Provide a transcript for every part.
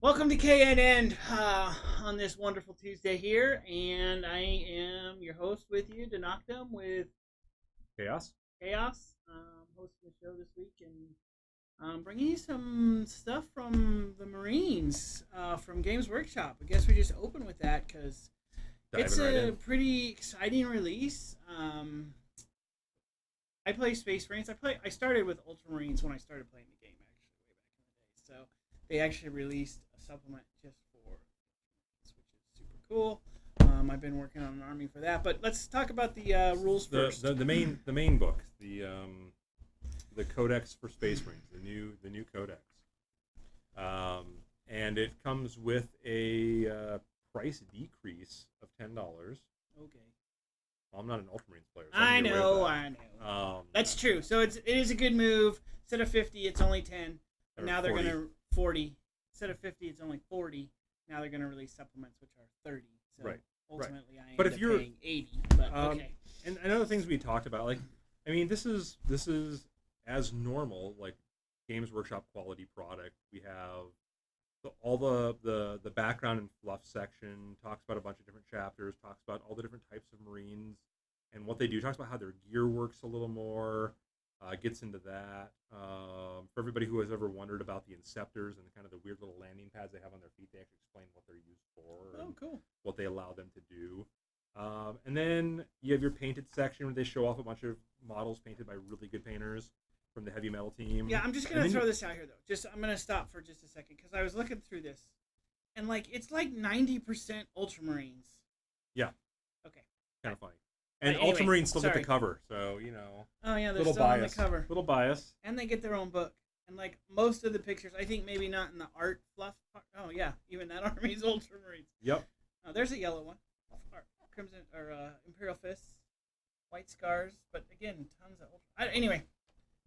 Welcome to KNN on this wonderful Tuesday here, and I am your host with you, Denoctum, with Chaos. Chaos, hosting the show this week, and bringing you some stuff from the Marines from Games Workshop. I guess we just open with that because it's Diving right a in. pretty exciting release. I play Space Marines. I started with Ultramarines when I started playing the game, actually, way back in the day. So they actually released a supplement just for which is super cool. I've been working on an army for that, but let's talk about the rules The, first. the the main the main book, the Codex for Space Marines, the new Codex, um, and it comes with a price decrease of $10. Okay. Well, I'm not an Ultramarines player, so I I need to aware know, I of know. that. That's true. So it is a good move. Instead of 50, it's only 10. But Or now they're 40. gonna 40. Instead of 50, it's only 40. Now they're gonna release supplements, which are 30. So Right, right. ultimately, I But end if up you're, paying 80. But um, okay. and other things we talked about, like, I mean, this is as normal, like Games Workshop quality product. We have all the background and fluff section talks about a bunch of different chapters, talks about all the different types of Marines and what they do, talks about how their gear works a little more, gets into that. For everybody who has ever wondered about the Inceptors and kind of the weird little landing pads they have on their feet, they actually explain what they're used for Oh, and cool. what they allow them to do. And then you have your painted section where they show off a bunch of models painted by really good painters from the heavy metal Yeah, team. I'm just And gonna then throw this out here though. I'm gonna stop for just a second because I was looking through this, and like it's like 90% Ultramarines. yeah, Okay. kind of funny. But And anyway, Ultramarines still get the sorry. cover, so Oh yeah, they're little still on the bias, cover, little bias. and they get their own book. And like most of the pictures, I think maybe not in the art fluff part. Oh yeah, even that army's Ultramarines. Yep. Oh, there's a yellow one, Crimson or Imperial Fists, White Scars. But again, tons of anyway.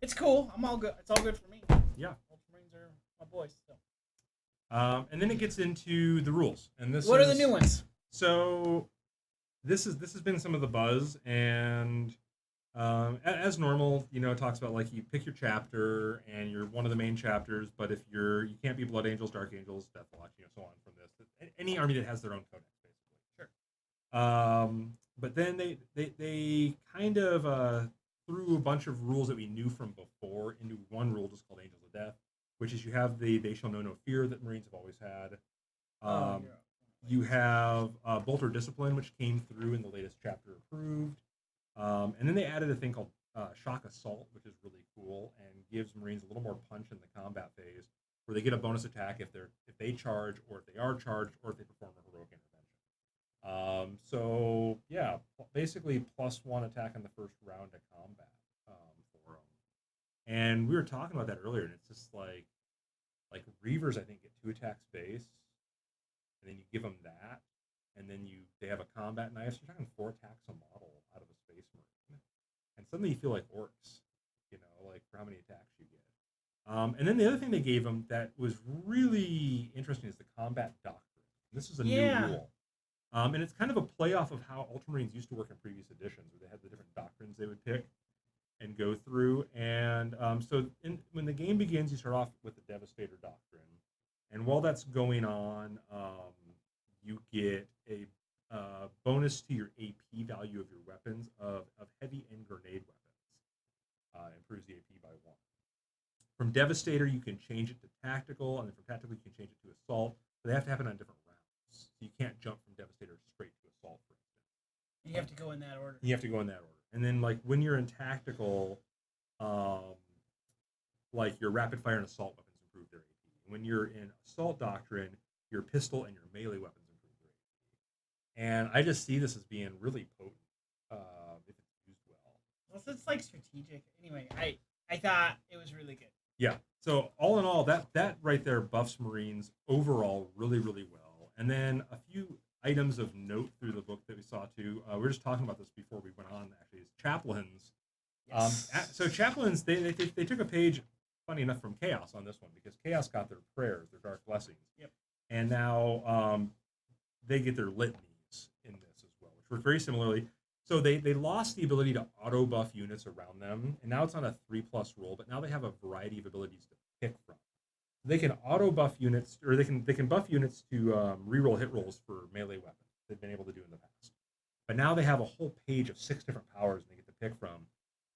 It's cool. I'm all good. It's all good for me. Yeah. Ultramarines are my boys. So. And then it gets into the rules, and this What are the new is ones? so. This has been some of the buzz, and as normal, it talks about like you pick your chapter, and you're one of the main chapters. But if you can't be Blood Angels, Dark Angels, Death Watch, so on from this. Any army that has their own codex, basically. Sure. But then they kind of threw a bunch of rules that we knew from before into one rule just called Angels of Death, which is you have the They Shall Know No Fear that Marines have always had. Oh, Um, you're. you have Bolter Discipline, which came through in the latest chapter approved. And then they added a thing called Shock Assault, which is really cool and gives Marines a little more punch in the combat phase, where they get a bonus attack if they charge, or if they are charged, or if they perform a heroic intervention. So yeah, basically +1 attack in the first round of combat for them. And we were talking about that earlier, and it's just like Reavers, I think, get 2 attacks base, and then you give them that, and then they have a combat knife. So you're talking 4 attacks a model out of a Space Marine, and suddenly you feel like orcs, like for how many attacks you get. And then the other thing they gave them that was really interesting is the combat doctrine. This is a new Yeah. rule. And it's kind of a playoff of how Ultramarines used to work in previous editions, where they had the different doctrines they would pick and go through. And when the game begins, you start off with the Devastator doctrine. And while that's going on, you get a bonus to your AP value of your weapons of heavy and grenade weapons. Improves the AP by 1. From Devastator, you can change it to Tactical, and then from Tactical, you can change it to Assault. But they have to happen on different rounds. So you can't jump from Devastator straight to Assault, for instance. You have to go in that order. You have to go in that order. And then, like, when you're in Tactical, um, like, your Rapid Fire and Assault weapons improve their AP. And when you're in Assault Doctrine, your pistol and your melee weapons improve their AP. And I just see this as being really potent if it's used well. Well, so it's like strategic. Anyway, I thought it was really good. Yeah. So all in all, that right there buffs Marines overall really, really well. And then a few items of note through the book that we saw too. We were just talking about this before we went on. Actually, is chaplains. Yes. So chaplains, they took a page, funny enough, from Chaos on this one, because Chaos got their prayers, their dark blessings. Yep. And now they get their litanies in this as well, which work very similarly. So they lost the ability to auto buff units around them, and now it's on a 3+ roll. But now they have a variety of abilities to pick from. they can auto buff units, or they can buff units to reroll hit rolls for melee weapons. They've been able to do in the past, but now they have a whole page of 6 different powers they get to pick from.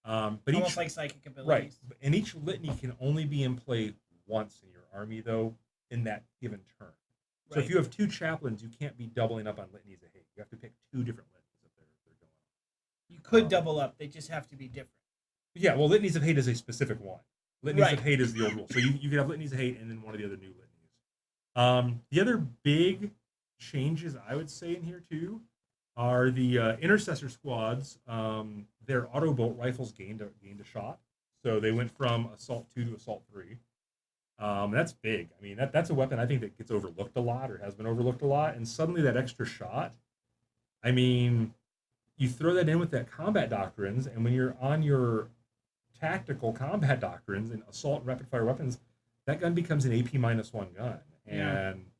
But Almost each like psychic right, abilities. and each litany can only be in play once in your army, though, in that given turn. So if Right. you have 2 chaplains, you can't be doubling up on litanies of hate. You have to pick 2 different litanies if they're You could going on. double up. They just have to be different. Yeah, well, litanies of hate is a specific one. Litanies Right. of hate is the old rule. So you could have litanies of hate and then one of the other new litanies. The other big changes I would say in here too are the intercessor squads. Their auto bolt rifles gained a shot, so they went from assault 2 to assault 3. That's big. I mean, that's a weapon I think that gets overlooked a lot, or has been overlooked a lot. And suddenly that extra shot, I mean, you throw that in with that combat doctrines, and when you're on your tactical combat doctrines and assault and rapid fire weapons, that gun becomes an AP -1 gun, Yeah. and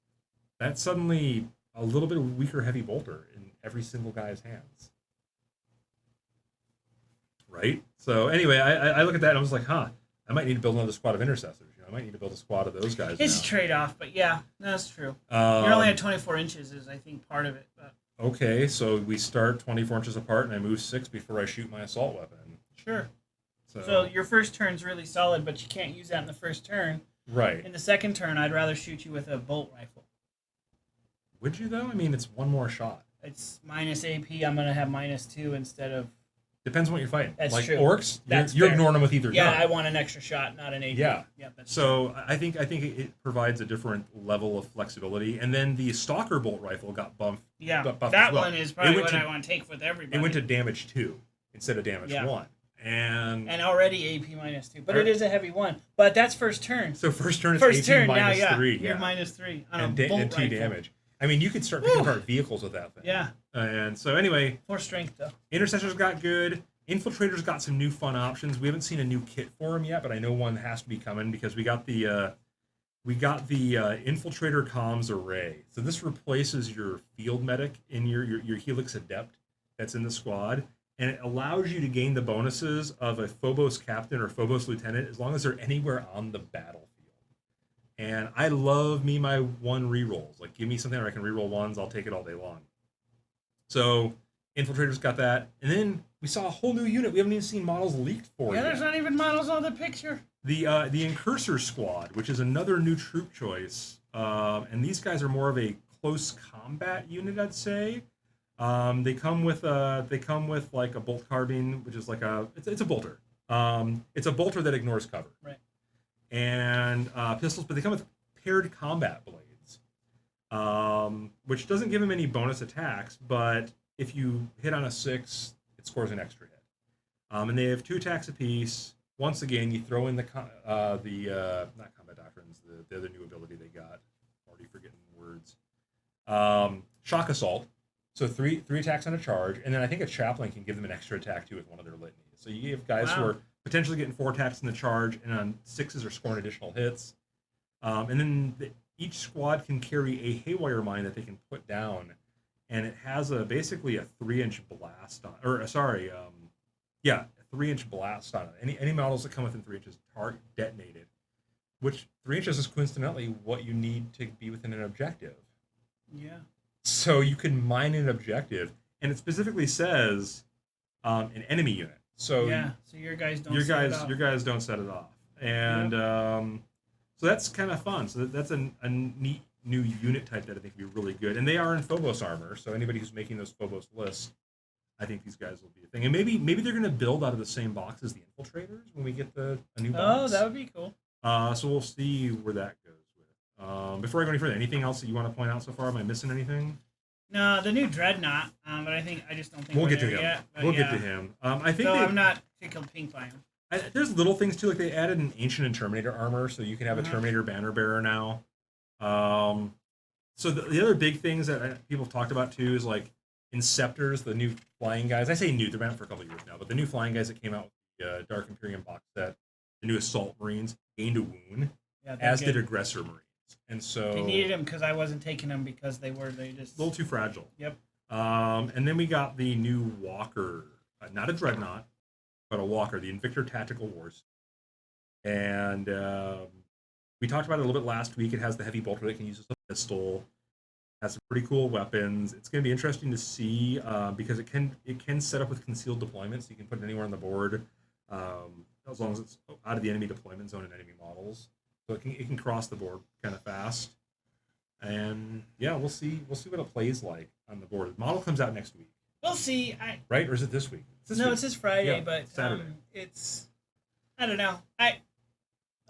that's suddenly a little bit of weaker heavy bolter in every single guy's hands. Right? So anyway, I look at that and I was like, huh, I might need to build another squad of intercessors. I might need to build a squad of those guys It's now. a trade off, but yeah, that's true. You're only Um, at 24 inches is, I think, part of it. But okay, so we start 24 inches apart and I move 6 before I shoot my assault weapon. sure. So, So your first turn's really solid, but you can't use that in the first turn. right. In the second turn, I'd rather shoot you with a bolt rifle. Would you though? I mean, it's one more shot. It's minus AP. I'm gonna have -2 instead of. Depends on what you're fighting. That's like true. orcs, That's you're fair. ignoring them with either Yeah, gun. I want an extra shot, not an AP. Yeah. Yep, that's true. So I think it provides a different level of flexibility. And then the stalker bolt rifle got buffed. Yeah, buffed that as well. one is probably went what to- I want to take with everybody. It went to damage 2 instead of damage Yeah. 1. And already AP -2, but it is a heavy one. But that's first turn. so first turn is First AP turn now, minus yeah, 3. you're -3 on a bolt and 2 rifle. damage. I mean, you could start picking Woo! apart vehicles with that thing. Yeah, And so anyway, 4 strength though. intercessors got good. Infiltrators got some new fun options. We haven't seen a new kit for them yet, but I know one has to be coming because we got the infiltrator comms array. So this replaces your field medic in your Helix adept that's in the squad, and it allows you to gain the bonuses of a Phobos captain or Phobos lieutenant as long as they're anywhere on the battlefield. And I love my 1 rerolls. Like, give me something where I can reroll 1s, I'll take it all day long. So infiltrators got that, and then we saw a whole new unit we haven't even seen models leaked for Yeah, yet. there's not even models on the picture. The Incursor Squad, which is another new troop choice, and these guys are more of a close combat unit, I'd say. They come with like a bolt carbine, which is like it's a bolter. It's a bolter that ignores cover. Right. And pistols, but they come with paired combat blades, which doesn't give them any bonus attacks, but if you hit on a 6, it scores an extra hit. And they have 2 attacks apiece. Once again, you throw in the not combat doctrines, the other new ability they got. Already forgetting words. Shock assault. So three attacks on a charge, and then I think a chaplain can give them an extra attack too with one of their litanies. So you give guys who Wow. are potentially getting 4 attacks in the charge, and on 6s are scoring additional hits. And then each squad can carry a haywire mine that they can put down, and it has basically a 3-inch blast on, or sorry, a 3-inch blast on it. Any models that come within 3 inches are detonated, which 3 inches is coincidentally what you need to be within an objective. Yeah. So you can mine an objective, and it specifically says an enemy unit. So Yeah. So your guys don't. your set it guys up. your guys don't set it off, and so that's kind of fun. So that's a neat new unit type that I think would be really good, and they are in Phobos armor. So anybody who's making those Phobos lists, I think these guys will be a thing, and maybe they're going to build out of the same box as the infiltrators when we get a new box. Oh, that would be cool. So we'll see where that goes with. Before I go any further, anything else that you want to point out so far? Am I missing anything? No, the new Dreadnought, but I just don't think We'll we're get to there him. yet, but We'll yeah. get to him. I think So they, I'm not tickled pink by him. there's little things too, like they added an Ancient and Terminator armor, so you can have a Uh-huh. Terminator banner bearer now. So the other big things that people have talked about too is like Inceptors, the new flying guys. I say new; they've been out for a couple of years now, but the new flying guys that came out with the Dark Imperium box set, the new Assault Marines gained a wound, Yeah, they're as good. did Aggressor Marines, and so They needed him because I wasn't taking them because they just. a little too fragile. Yep. And then we got the new Walker, not a Dreadnought, but a Walker, the Invictor Tactical Wars. And We talked about it a little bit last week. It has the heavy bolter that can use as a pistol. Has some pretty cool weapons. It's going to be interesting to see because it can set up with concealed deployment, so you can put it anywhere on the board as long as it's out of the enemy deployment zone and enemy models. So it can cross the board kind of fast. And yeah, we'll see what it plays like on the board. The model comes out next week, We'll see. right? Or is it this week? It's this No, week. it's this Friday, Yeah, but Saturday. it's I don't know. I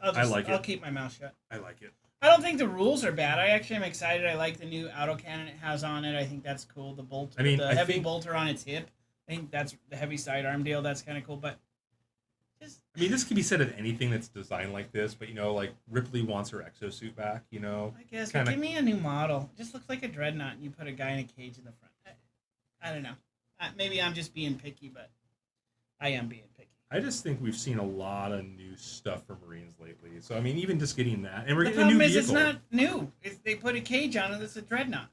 like I'll it. keep my mouth shut. I like it. I don't think the rules are bad. I actually am excited. I like the new autocannon it has on it. I think that's cool. The bolt, I mean, the I heavy think- bolter on its hip. I think that's the heavy sidearm deal. That's kind of cool. But just I mean, this can be said of anything that's designed like this, but like Ripley wants her exosuit back. I guess kinda- give me a new model. It just looks like a dreadnought, and you put a guy in a cage in the front. I don't know. Maybe I'm just being picky, but I am being picky. I just think we've seen a lot of new stuff from Marines lately. So I mean, even just getting that, and we're The getting a new problem is, vehicle. it's not new. They put a cage on it. It's a dreadnought.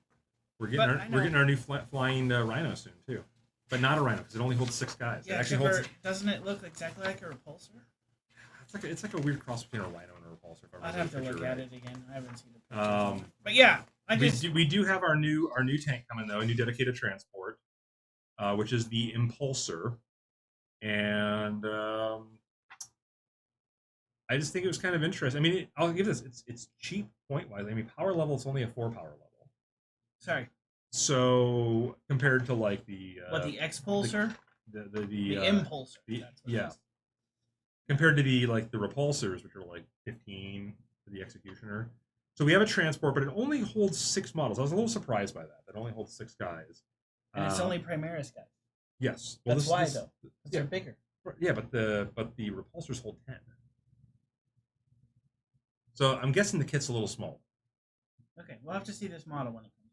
We're getting but our I we're know. getting our new Rhino soon too, but not a Rhino because it only holds 6 guys. It Yeah, actually except holds. for, doesn't it look exactly like a repulsor? It's like a weird cross between a Rhino and a Repulsor. If I I'd remember have to the look picture at right. it again. I haven't seen the pictures. Um, But yeah, we do have our new tank coming though, a new dedicated transport, which is the Impulsor, and I just think it was kind of interesting. I mean, I'll give this. It's cheap point wise. I mean, power level it's only a 4 power level. sorry. So compared to like the The expulsor? the The impulsor. That's what it yeah. is. Compared to the repulsors, which are like 15 for the executioner. So we have a transport, but it only holds 6 models. I was a little surprised by that. It only holds 6 guys. And it's only Primaris guys. Yes. That's why though. Because yeah. they're bigger. Yeah, but the repulsors hold 10. So I'm guessing the kit's a little small. Okay, we'll have to see this model when it comes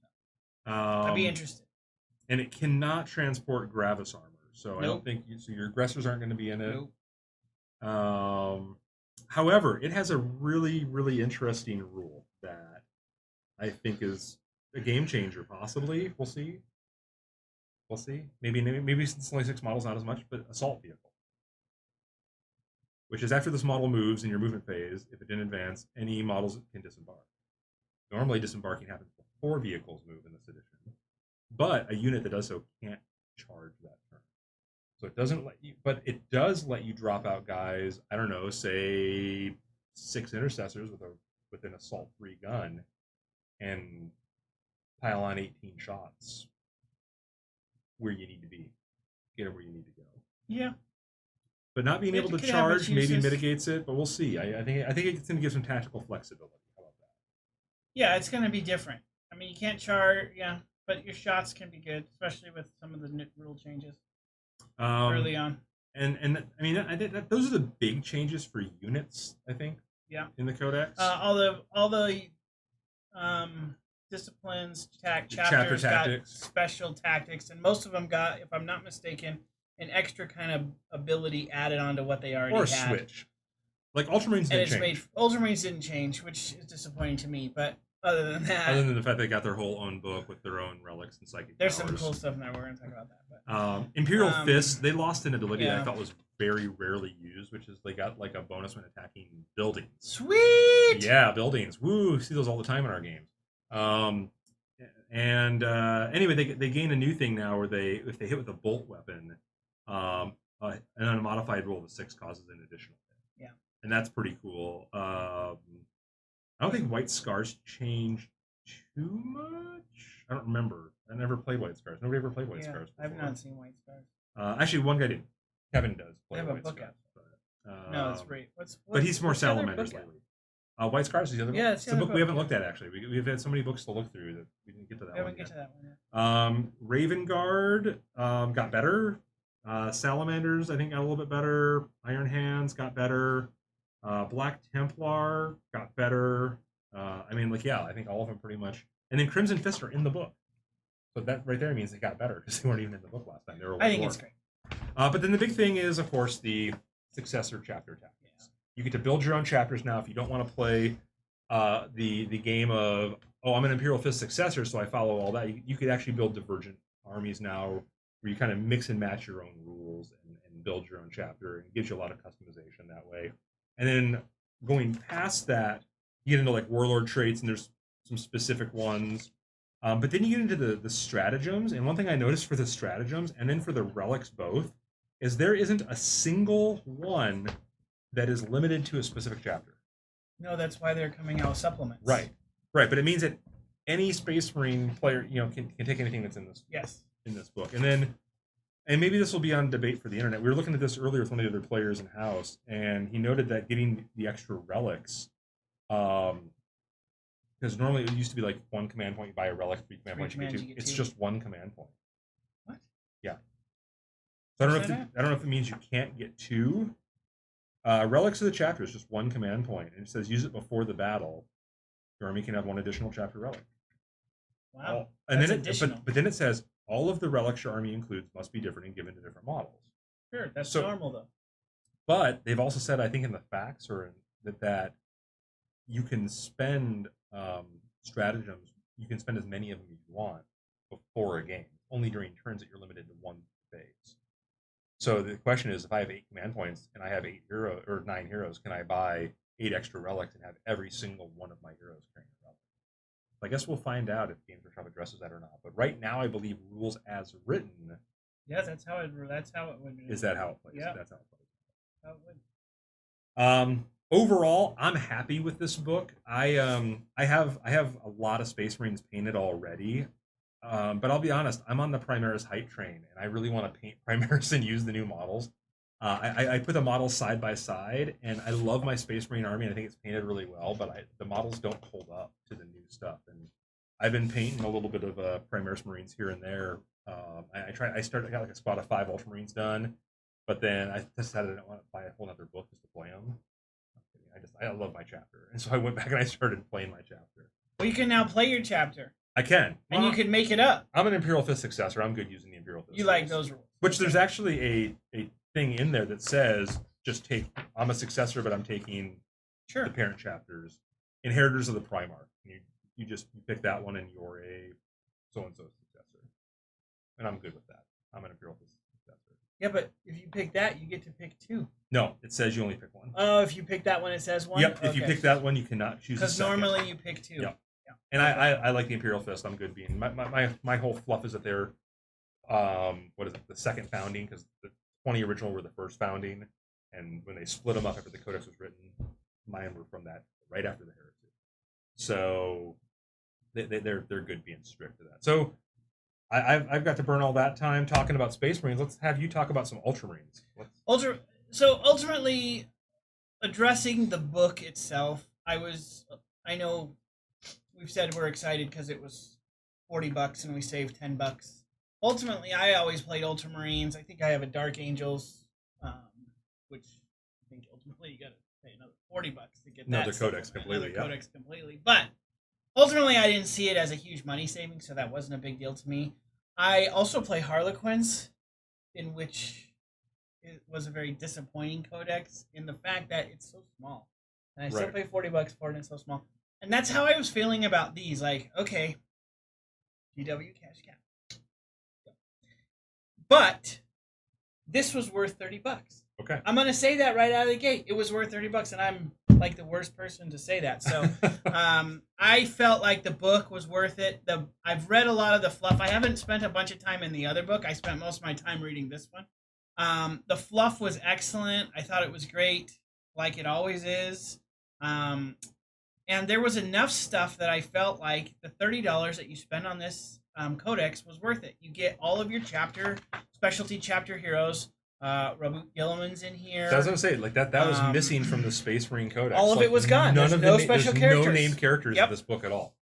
out. I'd be interested. And it cannot transport Gravis armor, so I don't Nope. think so your aggressors aren't going to be in it. Nope. However, it has a really, really interesting rule that I think is a game changer. Possibly, we'll see. We'll see. Maybe since it's only 6 models, not as much, but assault vehicle, which is after this model moves in your movement phase. If it didn't advance, any models can disembark. Normally, disembarking happens before vehicles move in this edition, but a unit that does so can't charge that turn. So it doesn't let you, but it does let you drop out guys. I don't know, say 6 intercessors with an assault 3 gun, and pile on 18 shots where you need to be, get it where you need to go. Yeah. But not being It able to could have its charge maybe uses. mitigates it, but we'll see. I think it's going to give some tactical flexibility. How about that? Yeah, it's going to be different. I mean, you can't charge, yeah, but your shots can be good, especially with some of the rule changes early on. And I mean, those are the big changes for units. I think. Yeah. In the codex. All the disciplines, chapters got tactics. special tactics, and most of them got, if I'm not mistaken, an extra kind of ability added onto what they already Or a had. switch. Like Ultramarines didn't change. Ultramarines didn't change, which is disappointing to me. But other than that, Other than the fact they got their whole own book with their own relics and psychic there's powers. some cool stuff in there. We're going to talk about that. But Imperial Fist, they lost an ability that I yeah. thought was very rarely used, which is they got like a bonus when attacking buildings. Sweet. Yeah, buildings. Woo! See those all the time in our games. Anyway, they gain a new thing now where if they hit with a bolt weapon, an unmodified roll of 6 causes an additional hit. Yeah. And that's pretty cool. I don't think White Scars changed too much. I don't remember. I never played White Scars. Nobody ever played White Scars before. I've not seen White Scars. Actually, one guy did. Kevin does play They have a White book Scars. out. No, it's great. But he's more what's the other salamanders book out? lately. White Scars is the other Yeah, book. it's the a other book we haven't book, looked at actually. We've had so many books to look through that we didn't get to that Yeah, one we get yet. to that one. Yeah. Raven Guard got better. Salamanders, I think, got a little bit better. Iron Hands got better. Black Templar got better. I think all of them pretty much. And then Crimson Fist are in the book. So that right there means they got better because they weren't even in the book last time. They were. I think it's great. But then the big thing is, of course, the successor chapter tactics. Yeah. You get to build your own chapters now if you don't want to play the game of, I'm an Imperial Fist successor, so I follow all that. You could actually build divergent armies now where you kind of mix and match your own rules and build your own chapter, and it gives you a lot of customization that way. And then going past that, You get into like warlord traits, and there's some specific ones. But then you get into the stratagems, and one thing I noticed for the stratagems and then for the relics both is there isn't a single one that is limited to a specific chapter. No, that's why they're coming out with supplements. Right, right. But it means that any Space Marine player, can take anything that's Yes. in this book, and maybe this will be on debate for the internet. We were looking at this earlier with one of the other players in house, and he noted that getting the extra relics, because normally it used to be like one command point, you buy a relic, three command points, you get two. It's just one command point. What? Yeah. So I don't know if it means you can't get two. Relics of the chapter is just one command point, and it says use it before the battle. Your army can have one additional chapter relic. Wow. And then but then it says all of the relics your army includes must be different and given to different models. Sure, that's normal though. But they've also said, I think in the facts or that you can spend stratagems. You can spend as many of them as you want before a game. Only during turns that you're limited to one phase. So the question is, if I have 8 command points and I have 9 heroes, can I buy 8 extra relics and have every single one of my heroes carrying a relic? I guess we'll find out if Games Workshop addresses that or not. But right now, I believe rules as written. Yeah, that's how it would. Is that how it plays? Yeah, that's how it plays. How it would. Overall, I'm happy with this book. I have a lot of Space Marines painted already. But I'll be honest, I'm on the Primaris hype train, and I really want to paint Primaris and use the new models. I put the models side by side, and I love my Space Marine army, and I think it's painted really well, but the models don't hold up to the new stuff. And I've been painting a little bit of Primaris Marines here and there. I got like a squad of 5 Ultramarines done, but then I decided I didn't want to buy a whole other book just to play them. I love my chapter, and so I went back and I started playing my chapter. Well, you can now play your chapter. I can. And you can make it up. I'm an Imperial Fist successor. I'm good using the Imperial Fist. You like those rules. Which there's actually a thing in there that says, I'm a successor, but I'm taking the parent chapters. Inheritors of the Primarch. You pick that one and you're a so-and-so successor. And I'm good with that. I'm an Imperial Fist successor. Yeah, but if you pick that, you get to pick 2. No, it says you only pick 1. Oh, if you pick that one, it says 1? Yep, if you pick that one, you cannot choose a second. Because normally you pick 2. Yep. And I like the Imperial Fist. I'm good being my whole fluff is that they're the second founding, because the 20 original were the first founding, and when they split them up after the Codex was written, mine were from that right after the Heresy. So they're good being strict to that. So I've got to burn all that time talking about Space Marines. Let's have you talk about some Ultramarines. So ultimately, addressing the book itself, I know. We've said we're excited because it was $40 and we saved $10. Ultimately, I always played Ultramarines. I think I have a Dark Angels, which I think ultimately you got to pay another $40 to get that. Another Codex completely. Codex completely. But ultimately, I didn't see it as a huge money saving, so that wasn't a big deal to me. I also play Harlequins, in which it was a very disappointing Codex in the fact that it's so small, and I still pay $40 for it, and it's so small. And that's how I was feeling about these. Like, okay, GW cash cow. But this was worth $30. Okay. I'm gonna say that right out of the gate. It was worth $30, and I'm like the worst person to say that. So, I felt like the book was worth it. I've read a lot of the fluff. I haven't spent a bunch of time in the other book. I spent most of my time reading this one. The fluff was excellent. I thought it was great, like it always is. And there was enough stuff that I felt like the $30 that you spend on this codex was worth it. You get all of your specialty chapter heroes. Rabut Gilliman's in here. So I was going to say, like that was missing from the Space Marine Codex. All of it was gone. There's no special characters. No named characters in this book at all.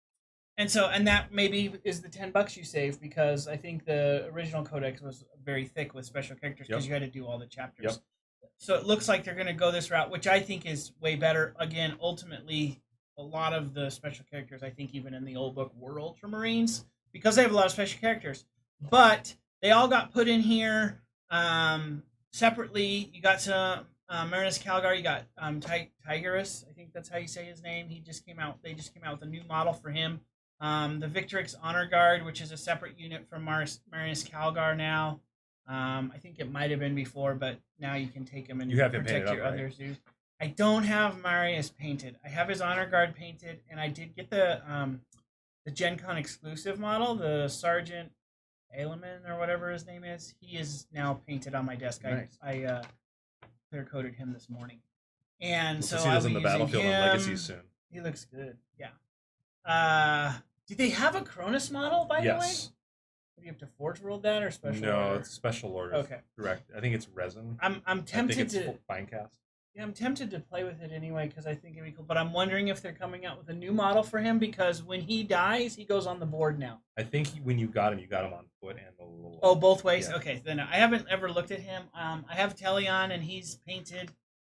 And that maybe is the $10 you save, because I think the original codex was very thick with special characters because you had to do all the chapters. Yep. So it looks like they're going to go this route, which I think is way better. Again, ultimately, a lot of the special characters, I think even in the old book, were Ultramarines because they have a lot of special characters. But they all got put in here separately. You got some Marinus Calgar. You got Tigerus. I think that's how you say his name. They just came out with a new model for him. The Victrix Honor Guard, which is a separate unit from Marinus Calgar now. I think it might have been before, but now you can take him and you have him protect painted your up, right? others, dude. I don't have Marius painted. I have his honor guard painted, and I did get the Gen Con exclusive model, the Sergeant Aleman or whatever his name is. He is now painted on my desk. Nice. I clear coated him this morning, and We'll so see I'll those be in the using battlefield him. on Legacy soon. He looks good. Yeah. Do they have a Cronus model by the way? Yes. Do you have to forge world that or special? No, order? it's special order. Okay. Direct. I think it's resin. I'm I tempted think it's to. fine cast. Yeah, I'm tempted to play with it anyway because I think it'd be cool. But I'm wondering if they're coming out with a new model for him because when he dies, he goes on the board now. I think when you got him on foot and the little. Oh, both ways. Yeah. Okay, then I haven't ever looked at him. I have Teleon and he's painted,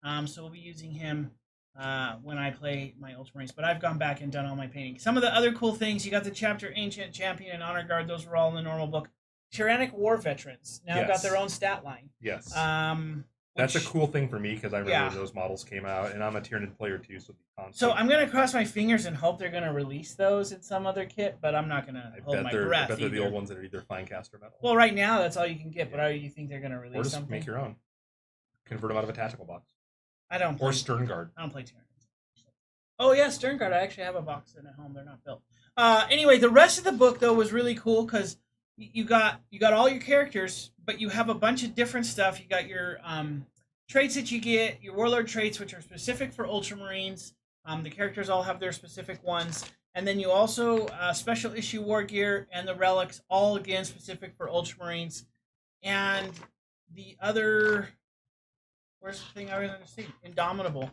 so we'll be using him when I play my Ultramarines. But I've gone back and done all my painting. Some of the other cool things you got the chapter Ancient Champion and Honor Guard. Those were all in the normal book. Tyrannic War Veterans now got their own stat line. Yes. Which, That's a cool thing for me because I remember Yeah. when those models came out, and I'm a Tyranid player too, so the concept. So I'm gonna cross my fingers and hope they're gonna release those in some other kit, but I'm not gonna hold my I breath. bet they're the either. old ones that are either fine cast or metal. Well, right now that's all you can get, but you think they're gonna release or just something? make your own. Convert them out of a tactical box. I don't. Play, Or Stern Guard. I don't play Tyranids. Oh yeah, Stern Guard. I actually have a box in at home. They're not built. Anyway, the rest of the book though was really cool because you got all your characters, but you have a bunch of different stuff. You got your traits that you get, your warlord traits, which are specific for Ultramarines. The characters all have their specific ones. And then you also, special issue war gear and the relics, all again specific for Ultramarines. And the other, where's the thing I was going to say? Indomitable.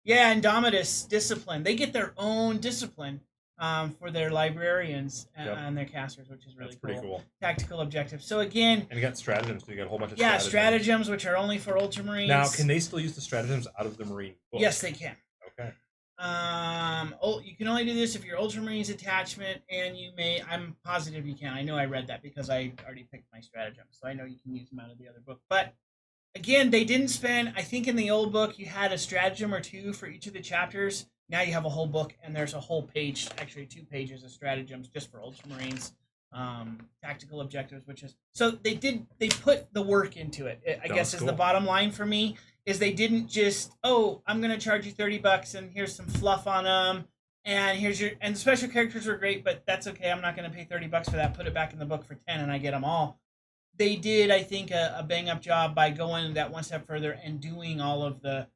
Yeah, Indomitus Discipline. They get their own discipline for their librarians and their casters, which is really That's pretty cool. Tactical objectives. So again, and you got stratagems, so you got a whole bunch of stratagems, which are only for Ultramarines. Now, can they still use the stratagems out of the Marine book? Yes, they can. Okay. You can only do this if you're Ultramarines attachment, and you may. I'm positive you can. I know I read that because I already picked my stratagem, so I know you can use them out of the other book. But again, they didn't spend. I think in the old book you had a stratagem or two for each of the chapters. Now you have a whole book, and there's a whole page, actually 2 pages of stratagems just for Ultramarines, tactical objectives, which is so they put the work into it. I guess is the bottom line for me. Is they didn't just, I'm going to charge you $30 and here's some fluff on them and and the special characters are great, but that's okay. I'm not going to pay $30 for that. Put it back in the book for 10 and I get them all. They did, I think, a bang up job by going that one step further and doing all of the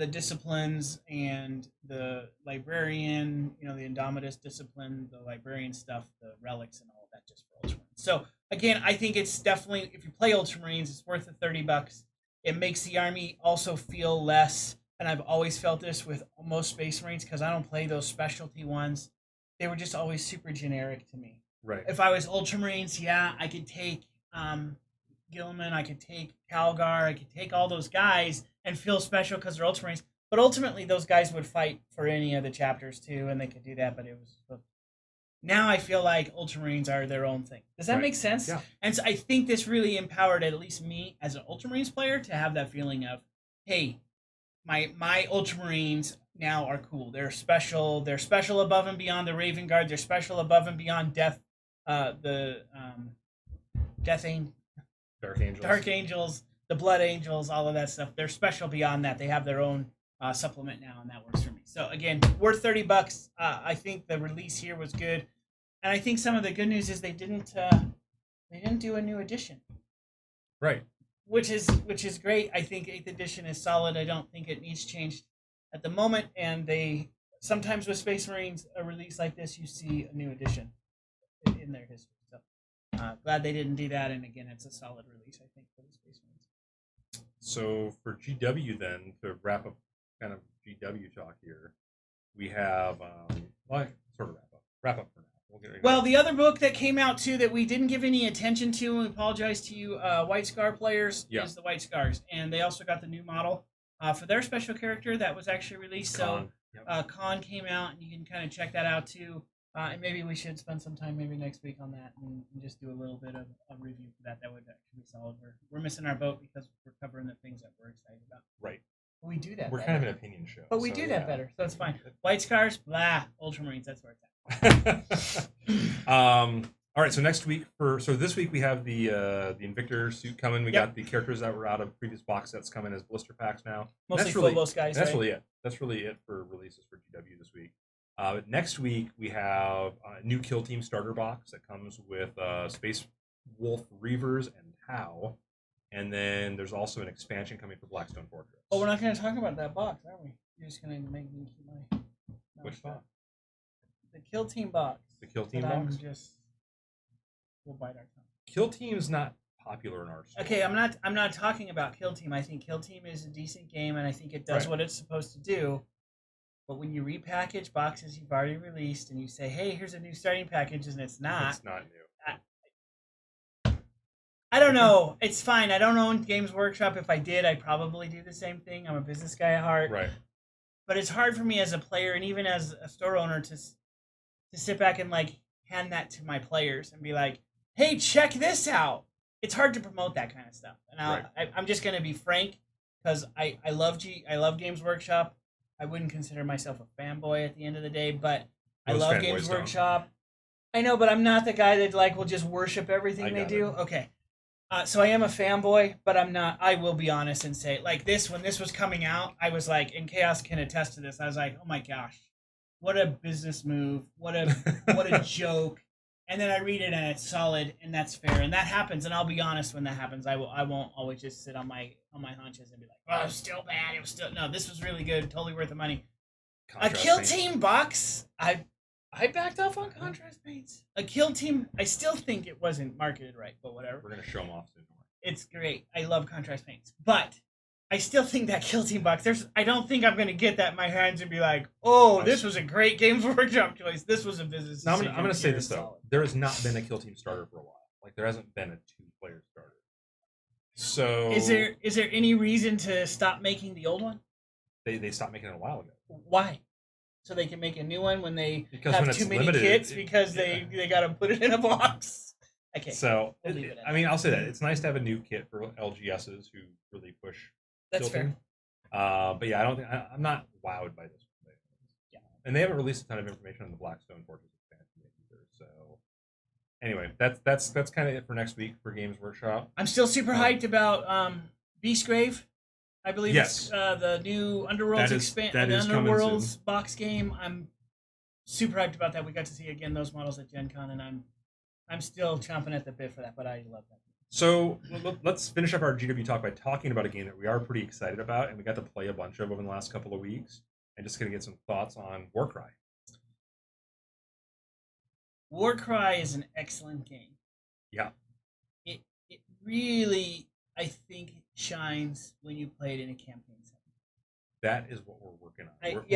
disciplines and the librarian, the Indomitus discipline, the librarian stuff, the relics and all of that just for Ultramarines. So again, I think it's definitely, if you play Ultramarines, it's worth the $30. It makes the army also feel less, and I've always felt this with most Space Marines because I don't play those specialty ones. They were just always super generic to me. Right. If I was Ultramarines, I could take Gilman, I could take Calgar, I could take all those guys and feel special because they're Ultramarines. But ultimately, those guys would fight for any of the chapters too, and they could do that. But it was now I feel like Ultramarines are their own thing. Does that make sense? Yeah. And so I think this really empowered at least me as an Ultramarines player to have that feeling of, hey, my Ultramarines now are cool. They're special. They're special above and beyond the Raven Guard. They're special above and beyond Death, Dark Angels, the Blood Angels, all of that stuff. They're special beyond that. They have their own supplement now, and that works for me. So again, worth $30. I think the release here was good, and I think some of the good news is they didn't do a new edition, right? Which is great. I think 8th edition is solid. I don't think it needs changed at the moment. And they sometimes with Space Marines, a release like this, you see a new edition in their history. So glad they didn't do that. And again, it's a solid release, I think, for the Space Marines. So for GW then, to wrap up kind of GW talk here, we have sort of wrap up for now. Well, the other book that came out too that we didn't give any attention to, and we apologize to you White Scar players, is the White Scars, and they also got the new model for their special character that was actually released. Khan. So Khan came out, and you can kind of check that out too. And maybe we should spend some time maybe next week on that and just do a little bit of a review for that. That would actually be solid. We're missing our boat because we're covering the things that we're excited about. Right. We do that. We're better. kind of an opinion show. But we do that better, so it's fine. White Scars, blah, Ultramarines, that's where it's at. All right, so next week this week we have the Invictor suit coming. We Yep. got the characters that were out of previous box sets coming as blister packs now. Mostly Phobos guys, that's right? really it. That's really it for releases for GW this week. Next week we have a new Kill Team starter box that comes with Space Wolf Reavers and Tau, and then there's also an expansion coming for Blackstone Fortress. Oh, we're not going to talk about that box, are we? You're just going to make me keep my. Which box? The Kill Team box. The Kill Team box. We'll bite our tongue. Kill Team is not popular in our store. Okay, I'm not talking about Kill Team. I think Kill Team is a decent game, and I think it does what it's supposed to do. But when you repackage boxes you've already released, and you say, "Hey, here's a new starting package," and it's not new. I don't know. It's fine. I don't own Games Workshop. If I did, I'd probably do the same thing. I'm a business guy at heart. Right. But it's hard for me as a player and even as a store owner to sit back and like hand that to my players and be like, "Hey, check this out." It's hard to promote that kind of stuff. And I'm just going to be frank because I love Games Workshop. I wouldn't consider myself a fanboy at the end of the day, but I love Games Workshop. I know, but I'm not the guy that like will just worship everything they do. Okay. So I am a fanboy, but I'm not. I will be honest and say, like when this was coming out, I was like, and Chaos can attest to this. I was like, oh my gosh, what a business move! What a joke! And then I read it and it's solid and that's fair and that happens. And I'll be honest when that happens. I won't always just sit on my haunches and be like, oh, it was still bad. It was still no. This was really good. Totally worth the money. A Kill Team box. I backed off on contrast paints. A Kill Team, I still think it wasn't marketed right, but whatever. We're going to show them off soon. It's great. I love contrast paints. But I still think that Kill Team box, I don't think I'm going to get that in my hands and be like, oh, this was a great Games Workshop choice. This was a business decision. I'm going to say this, though. There has not been a Kill Team starter for a while. Like, there hasn't been a two-player starter. So... Is there any reason to stop making the old one? They stopped making it a while ago. Why? So they can make a new one when they have too many kits because they got to put it in a box. Okay. So I mean, I'll say that it's nice to have a new kit for LGSs who really push. That's fair. But yeah, I'm not wowed by this. Yeah. And they haven't released a ton of information on the Blackstone Fortress expansion either. So anyway, that's kind of it for next week for Games Workshop. I'm still super hyped about Beastgrave. I believe it's the new Underworlds box game. I'm super hyped about that. We got to see again those models at Gen Con, and I'm still chomping at the bit for that, but I love that. So let's finish up our GW talk by talking about a game that we are pretty excited about, and we got to play a bunch of over the last couple of weeks, and just going to get some thoughts on Warcry. Warcry is an excellent game. Yeah. It really, I think, shines when you play it in a campaign setting. That is what we're working on. But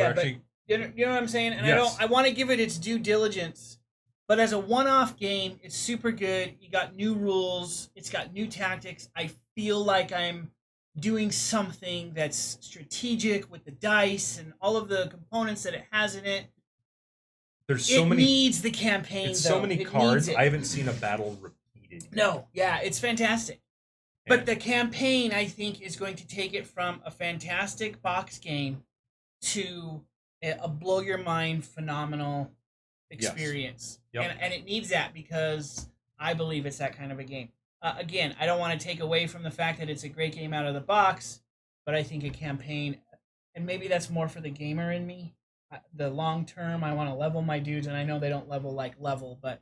you know what I'm saying? And yes. I want to give it its due diligence. But as a one-off game, it's super good. You got new rules. It's got new tactics. I feel like I'm doing something that's strategic with the dice and all of the components that it has in it. There's so many. It needs the campaign, it's so many cards. I haven't seen a battle repeated. No, yeah, it's fantastic. But the campaign, I think, is going to take it from a fantastic box game to a blow-your-mind, phenomenal experience. Yes. Yep. And it needs that because I believe it's that kind of a game. Again, I don't want to take away from the fact that it's a great game out of the box, but I think a campaign, and maybe that's more for the gamer in me. The long term, I want to level my dudes, and I know they don't level, but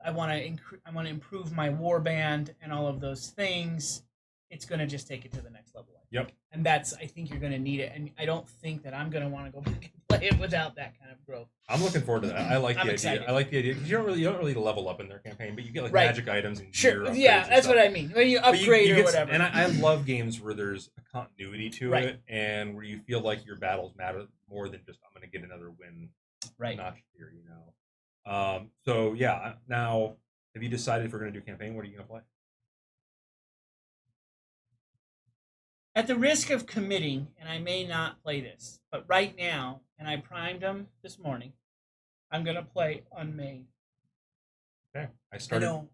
I want to improve my warband and all of those things. It's going to just take it to the next level. Yep. And I think you're going to need it. And I don't think that I'm going to want to go back and play it without that kind of growth. I'm looking forward to that. I like the idea. Excited. I like the idea because you don't really level up in their campaign, but you get like magic items and gear. Yeah, that's what I mean. When you upgrade or whatever. And I love games where there's a continuity to it, and where you feel like your battles matter more than just I'm going to get another win. Notch here, you know. So yeah. Now, have you decided if we're going to do campaign? What are you going to play? At the risk of committing, and I may not play this, but right now, and I primed them this morning, I'm going to play Unmade. Okay. I started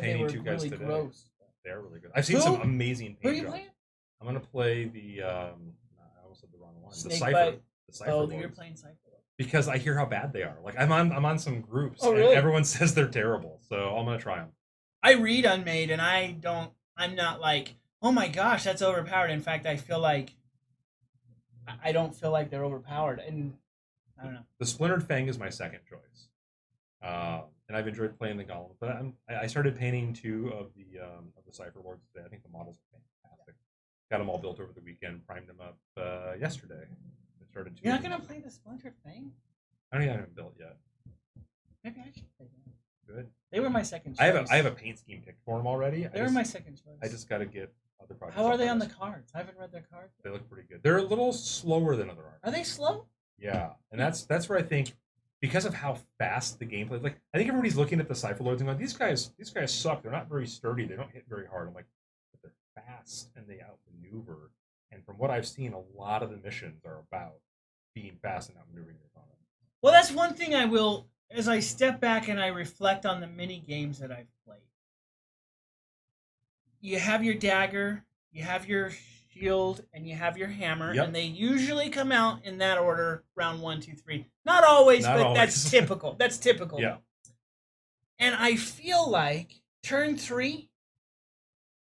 painting two guys today. Gross. They're really good. I've seen some amazing paint Who are you playing? I'm going to play the, I almost said the wrong one. The Cipher. The Cipher. Oh, you're playing Cipher. because I hear how bad they are. Like I'm on some groups, Oh, and really? everyone says they're terrible. So I'm gonna try them. I read Unmade, and I'm not like, oh my gosh, that's overpowered. In fact, I feel like I don't feel like they're overpowered, and I don't know. The Splintered Fang is my second choice, and I've enjoyed playing the Golem. But I started painting two of the Cipher Lords today. I think the models are fantastic. Got them all built over the weekend. Primed them up yesterday. I started. You're not gonna play the Splinter thing? I don't even have them built yet. Maybe I should play them. Good. They were my second choice. I have a paint scheme picked for them already. They were my second choice. I just got to get other projects. How are they on the cards? I haven't read their cards. They look pretty good. They're a little slower than other artists. Are they slow? Yeah, and that's where I think, because of how fast the gameplay, like I think everybody's looking at the Cipher Lords and going, these guys suck. They're not very sturdy. They don't hit very hard. I'm like, but they're fast and they outmaneuver. And from what I've seen, a lot of the missions are about being fast and outmaneuvering your opponent. Well, that's one thing I will, as I step back and I reflect on the mini games that I've played. You have your dagger, you have your shield, and you have your hammer, Yep. and they usually come out in that order: round 1, 2, 3. Not always, Not but always. that's typical. That's typical. Yeah. And I feel like turn 3,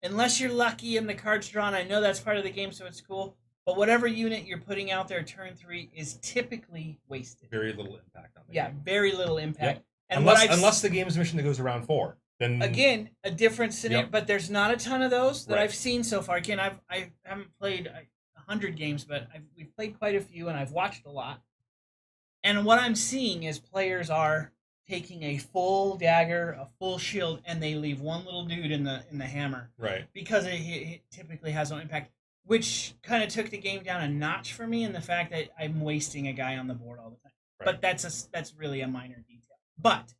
unless you're lucky and the card's drawn, I know that's part of the game, so it's cool. But whatever unit you're putting out there, turn 3 is typically wasted. Very little impact on the game. Very little impact. Yep. And unless the game is a mission that goes around 4, then again, a different scenario. Yep. But there's not a ton of those that Right. I've seen so far. Again, I haven't played 100 games, but we've played quite a few, and I've watched a lot. And what I'm seeing is players are taking a full dagger, a full shield, and they leave one little dude in the hammer right. because it typically has no impact, which kind of took the game down a notch for me in the fact that I'm wasting a guy on the board all the time. Right. But that's really a minor detail. But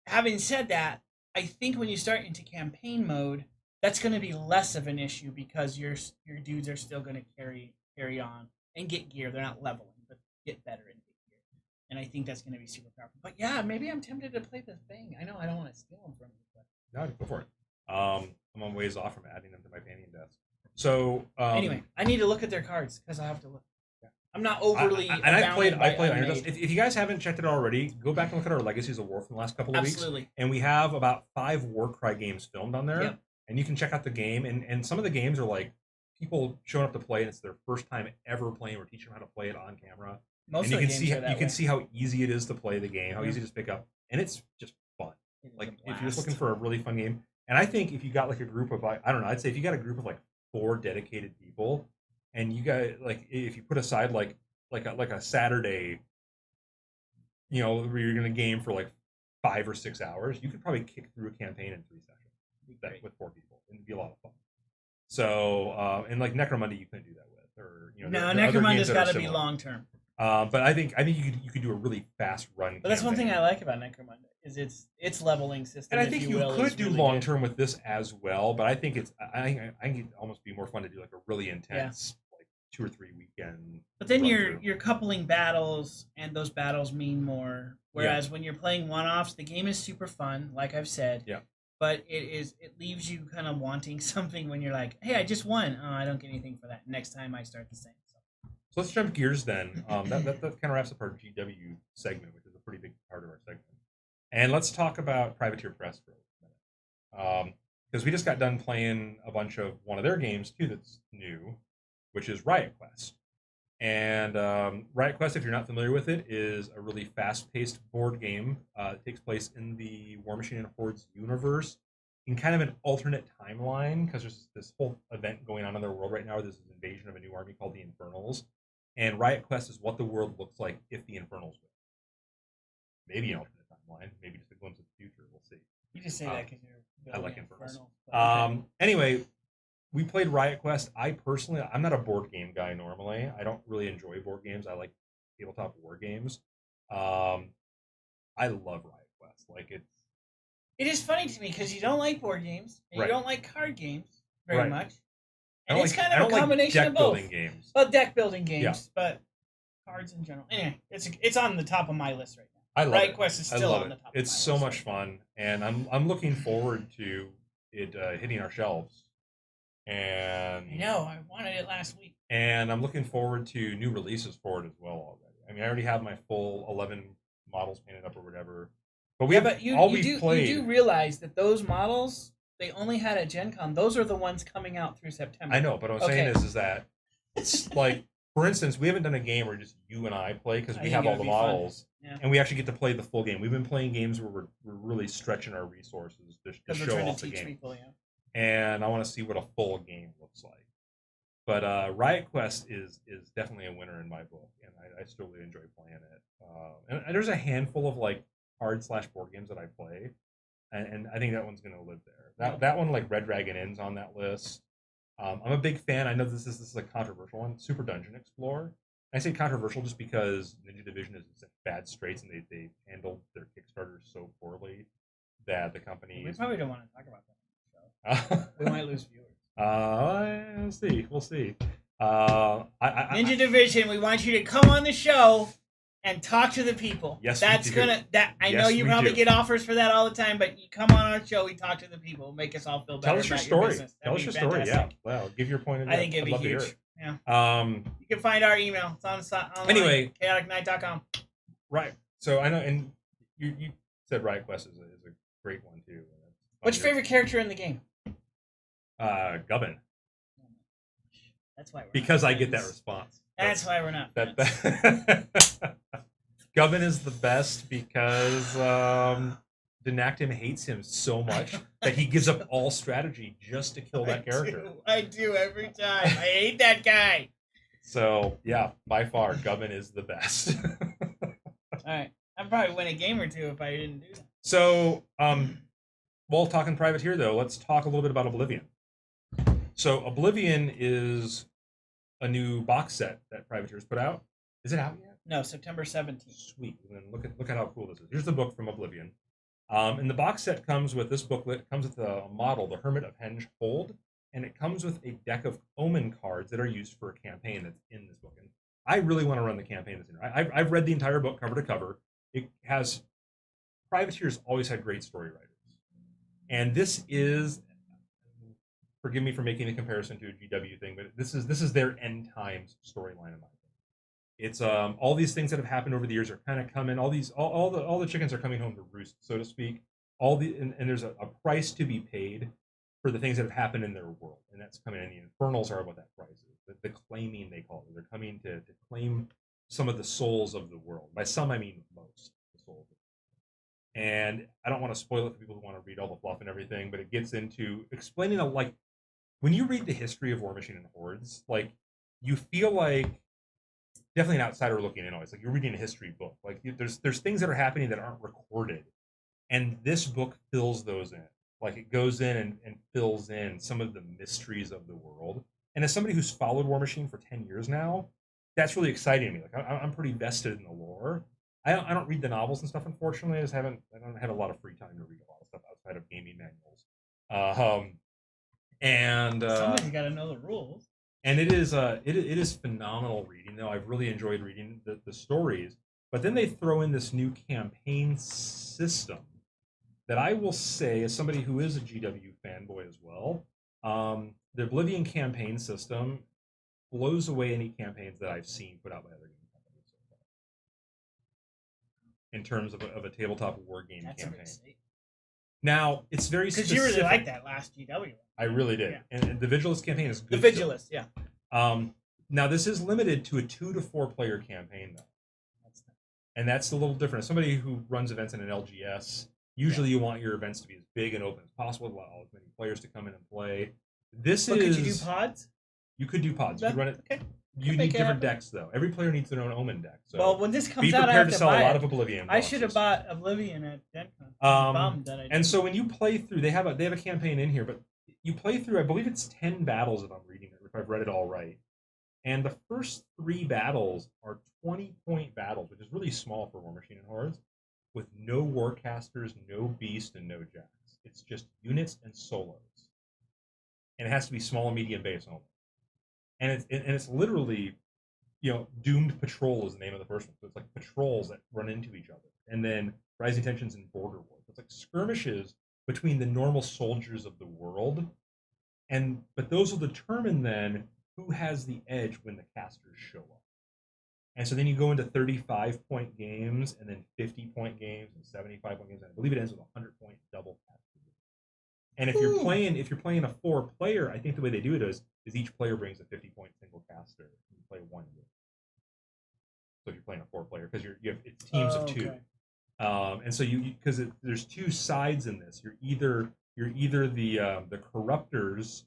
having said that, I think when you start into campaign mode, that's going to be less of an issue because your dudes are still going to carry on and get gear. They're not leveling, but get better and get gear. And I think that's going to be super powerful. But yeah, maybe I'm tempted to play the thing. I know I don't want to steal them from you, but No, go for it. I'm on ways off from adding them to my painting desk. So anyway, I need to look at their cards because I have to look. I'm not overly. I played Iron Unmade. Dust. If you guys haven't checked it out already, go back and look at our Legacies of War from the last couple of Absolutely. weeks. And we have about 5 Warcry games filmed on there. Yep. And you can check out the game. And some of the games are like people showing up to play, and it's their first time ever playing. We're teaching them how to play it on camera. Most and of you the can games see are that you can way. see how easy it is to play the game, how Yeah. easy it is to pick up, and it's just fun. It is Like a if you're just blast. looking for a really fun game, and I think if you got like a group of like, I don't know, I'd say if you got a group of like 4 dedicated people, and you got like if you put aside like a Saturday, you know, where you're gonna game for like 5 or 6 hours, you could probably kick through a campaign in 3 sessions Great. with 4 people, and it'd be a lot of fun. So and like Necromunda, you couldn't do that with, or you know, No, there are other games Necromunda's that are got to be similar. long term. But I think you could do a really fast run. But that's one thing campaign. I like about Necromunda is its leveling system. And I if think you you will, could is do really long good. term with this as well. But I think I think it'd almost be more fun to do like a really intense like 2 or 3 weekend. But then run you're through. you're coupling battles, and those battles mean more. Whereas when you're playing one-offs, the game is super fun, like I've said. Yeah. But it leaves you kind of wanting something when you're like, hey, I just won. Oh, I don't get anything for that. Next time I start the same. So let's jump gears then. That kind of wraps up our GW segment, which is a pretty big part of our segment. And let's talk about Privateer Press for a minute. Because we just got done playing a bunch of one of their games too that's new, which is Riot Quest. And Riot Quest, if you're not familiar with it, is a really fast-paced board game. It takes place in the War Machine and Hordes universe in kind of an alternate timeline, because there's this whole event going on in their world right now. There's this invasion of a new army called the Infernals. And Riot Quest is what the world looks like if the Infernals win. Maybe an alternate timeline, maybe just a glimpse of the future. We'll see. You just say that because you're I like Infernal. Infernals. Anyway, we played Riot Quest. I'm not a board game guy normally. I don't really enjoy board games. I like tabletop war games. I love Riot Quest. Like It is funny to me because you don't like board games and Right. you don't like card games very Right. much. I And don't it's like- kind I of don't a combination like of deck both. building games. Well, deck building games, Yeah. but cards in general. Anyway, it's on the top of my list right now. I love Riot it. Quest is I still love on it. the top. It's of my so list much right fun, and I'm looking forward to it hitting our shelves. And now. I know. I wanted it last week. and I'm looking forward to new releases for it as well already. I mean, I already have my full 11 models painted up or whatever. But But you do realize that those models they only had at Gen Con. Those are the ones coming out through September. I know, but what I'm saying is that it's like, for instance, we haven't done a game where just you and I play because we have all the models, and we actually get to play the full game. We've been playing games where we're really stretching our resources to show off the game. People, and I want to see what a full game looks like. But Riot Quest is definitely a winner in my book, and I still really enjoy playing it. And there's a handful of like hard/board games that I play, and I think that one's going to live there. That one, like Red Dragon Inn's on that list. I'm a big fan. I know this is a controversial one. Super Dungeon Explorer. I say controversial just because Ninja Division is in bad straits, and they handled their Kickstarter so poorly that the company. We probably don't want to talk about that. So. We might lose viewers. We'll see. Ninja Division, we want you to come on the show and talk to the people. Yes, I know you probably get offers for that all the time, but you come on our show, we talk to the people, make us all feel better. Tell us your story. Tell us your story. Yeah, well, give your point of view. I think it'd be huge. Yeah. You can find our email. It's on online. Anyway, chaoticnight.com. Right. So I know, and you said Riot Quest is a great one too. What's your favorite character in the game? Gubbin. That's why. Because I get that response. That's why we're not. Gubbin is the best because Dynactim hates him so much that he gives up all strategy just to kill that character. I do every time. I hate that guy. So yeah, by far, Gubbin is the best. All right, I'd probably win a game or two if I didn't do that. So, while talking private here, though, let's talk a little bit about Oblivion. So, Oblivion is a new box set that Privateers put out. Is it out yet? No, September 17th. Sweet. And then look at how cool this is. Here's the book from Oblivion. And the box set comes with this booklet. It comes with a model, the Hermit of Henge Hold, and it comes with a deck of Omen cards that are used for a campaign that's in this book. And I really want to run the campaign that's in here. I've read the entire book cover to cover. It has Privateers always had great story writers, and this is. Forgive me for making a comparison to a GW thing, but this is their end times storyline in my opinion. It's all these things that have happened over the years are kind of coming. All the chickens are coming home to roost, so to speak. And there's a price to be paid for the things that have happened in their world, and that's coming in. The Infernals are what that price is. The claiming, they call it. They're coming to claim some of the souls of the world. By some, I mean most the souls. And I don't want to spoil it for people who want to read all the fluff and everything, but it gets into explaining like when you read the history of War Machine and Hordes, like you feel like definitely an outsider looking in. Always like you're reading a history book. Like there's things that are happening that aren't recorded, and this book fills those in. Like it goes in and fills in some of the mysteries of the world. And as somebody who's followed War Machine for 10 years now, that's really exciting to me. Like I'm pretty vested in the lore. I don't read the novels and stuff, unfortunately. I don't have a lot of free time to read a lot of stuff outside of gaming manuals. And somebody's got to know the rules. And it is phenomenal reading, though. I've really enjoyed reading the stories. But then they throw in this new campaign system that I will say, as somebody who is a GW fanboy as well, the Oblivion campaign system blows away any campaigns that I've seen put out by other game companies so far. In terms of a tabletop war game campaign. Now, it's very specific. Because you really liked that last GW one. I really did. Yeah. And the Vigilist campaign is good. The Vigilist, yeah. Now, this is limited to a 2 to 4 player campaign, though. And that's a little different. As somebody who runs events in an LGS, usually you want your events to be as big and open as possible, allow as many players to come in and play. Could you do pods? You could do pods. You could run it. Okay. You need different decks, though. Every player needs their own Omen deck. So well, when this comes out, I have to sell buy a lot of Oblivion. I should have bought Oblivion at Gen Con. And so when you play through, they have a campaign in here, but you play through, I believe it's 10 battles if I'm reading it, if I've read it all right. And the first 3 battles are 20-point battles, which is really small for War Machine and Hordes, with no Warcasters, no Beast, and no Jacks. It's just units and solos. And it has to be small and medium base only. And it's literally, Doomed Patrol is the name of the first one. So it's like patrols that run into each other. And then Rising Tensions and Border Wars. It's like skirmishes between the normal soldiers of the world. But those will determine then who has the edge when the casters show up. And so then you go into 35-point games, and then 50-point games, and 75-point games. And I believe it ends with a 100-point double pass. And if you're playing a 4-player, I think the way they do it is each player brings a 50-point single caster, and you play one game. So if you're playing a 4-player, because it's teams of two. Okay. And so because there's two sides in this. You're either the corruptors,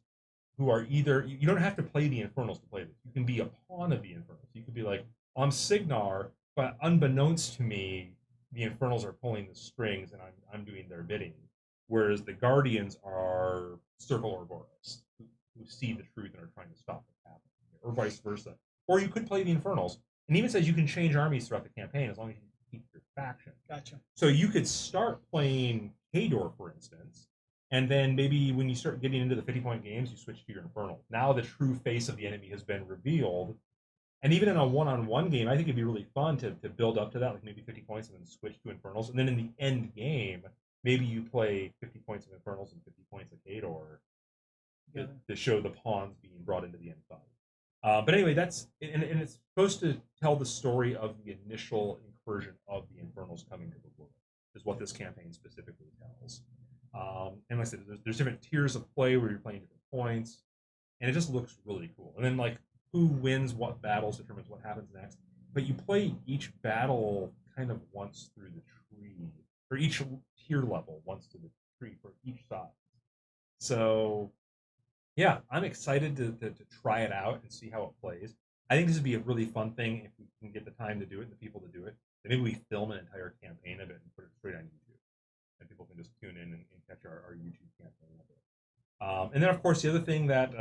who are either, you don't have to play the Infernals to play this. You can be a pawn of the Infernals. You could be like, I'm Signar, but unbeknownst to me, the Infernals are pulling the strings, and I'm doing their bidding. Whereas the Guardians are Circle Ouroboros, who see the truth and are trying to stop it happening, or vice versa. Or you could play the Infernals, and even says you can change armies throughout the campaign as long as you keep your faction. Gotcha. So you could start playing Kador, for instance, and then maybe when you start getting into the 50-point games, you switch to your Infernal. Now the true face of the enemy has been revealed. And even in a one-on-one game, I think it'd be really fun to build up to that, like maybe 50 points and then switch to Infernals. And then in the end game, maybe you play 50 points of Infernals and 50 points of Kador to show the pawns being brought into the end fight. But anyway, and it's supposed to tell the story of the initial incursion of the Infernals coming to the world, is what this campaign specifically tells. And like I said, there's different tiers of play where you're playing different points, and it just looks really cool. And then like who wins what battles determines what happens next. But you play each battle kind of once through the tree, or each tier level once through the tree for each side. So yeah, I'm excited to try it out and see how it plays. I think this would be a really fun thing if we can get the time to do it and the people to do it. Then maybe we film an entire campaign of it and put it straight on YouTube, and people can just tune in and catch our YouTube campaign of it. And then, of course, the other thing that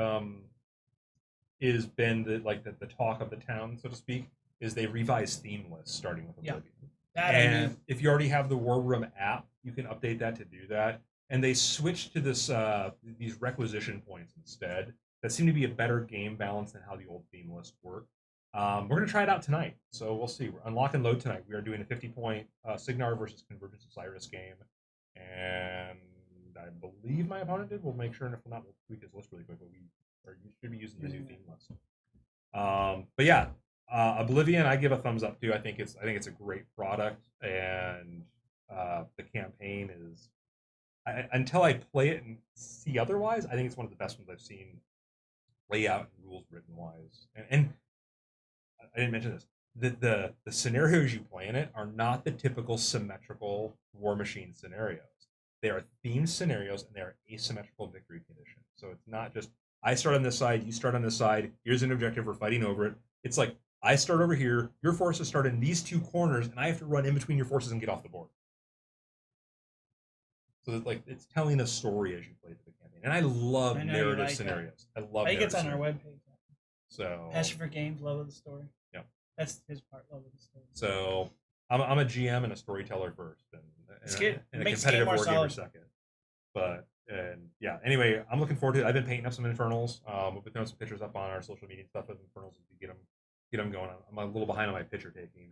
is been the talk of the town, so to speak, is they revised theme lists starting with Oblivion. And if you already have the War Room app, you can update that to do that. And they switched to these requisition points instead. That seem to be a better game balance than how the old theme list worked. We're going to try it out tonight, so we'll see. We're on Lock and Load tonight. We are doing a 50-point Signar versus Convergence of Cyrus game, and I believe my opponent did. We'll make sure, and if not, we'll tweak his list really quick. But you should be using the new theme list. But yeah, Oblivion, I give a thumbs up to. I think it's a great product, and the campaign is. Until I play it and see otherwise, I think it's one of the best ones I've seen, layout and rules written wise. And I didn't mention this. The scenarios you play in it are not the typical symmetrical War Machine scenarios. They are themed scenarios, and they are asymmetrical victory conditions. So it's not just I start on this side, you start on this side. Here's an objective, we're fighting over it. It's like I start over here, your forces start in these two corners, and I have to run in between your forces and get off the board. So it's telling a story as you play through the campaign, and I love narrative scenarios. I love. I think it's on our webpage. So Passion for Games, love of the story. Yeah, that's his part, love of the story. So I'm a GM and a storyteller first, and a competitive war gamer second. But yeah, anyway, I'm looking forward to it. I've been painting up some Infernals. We'll be throwing some pictures up on our social media stuff of Infernals to get them going. I'm a little behind on my picture taking.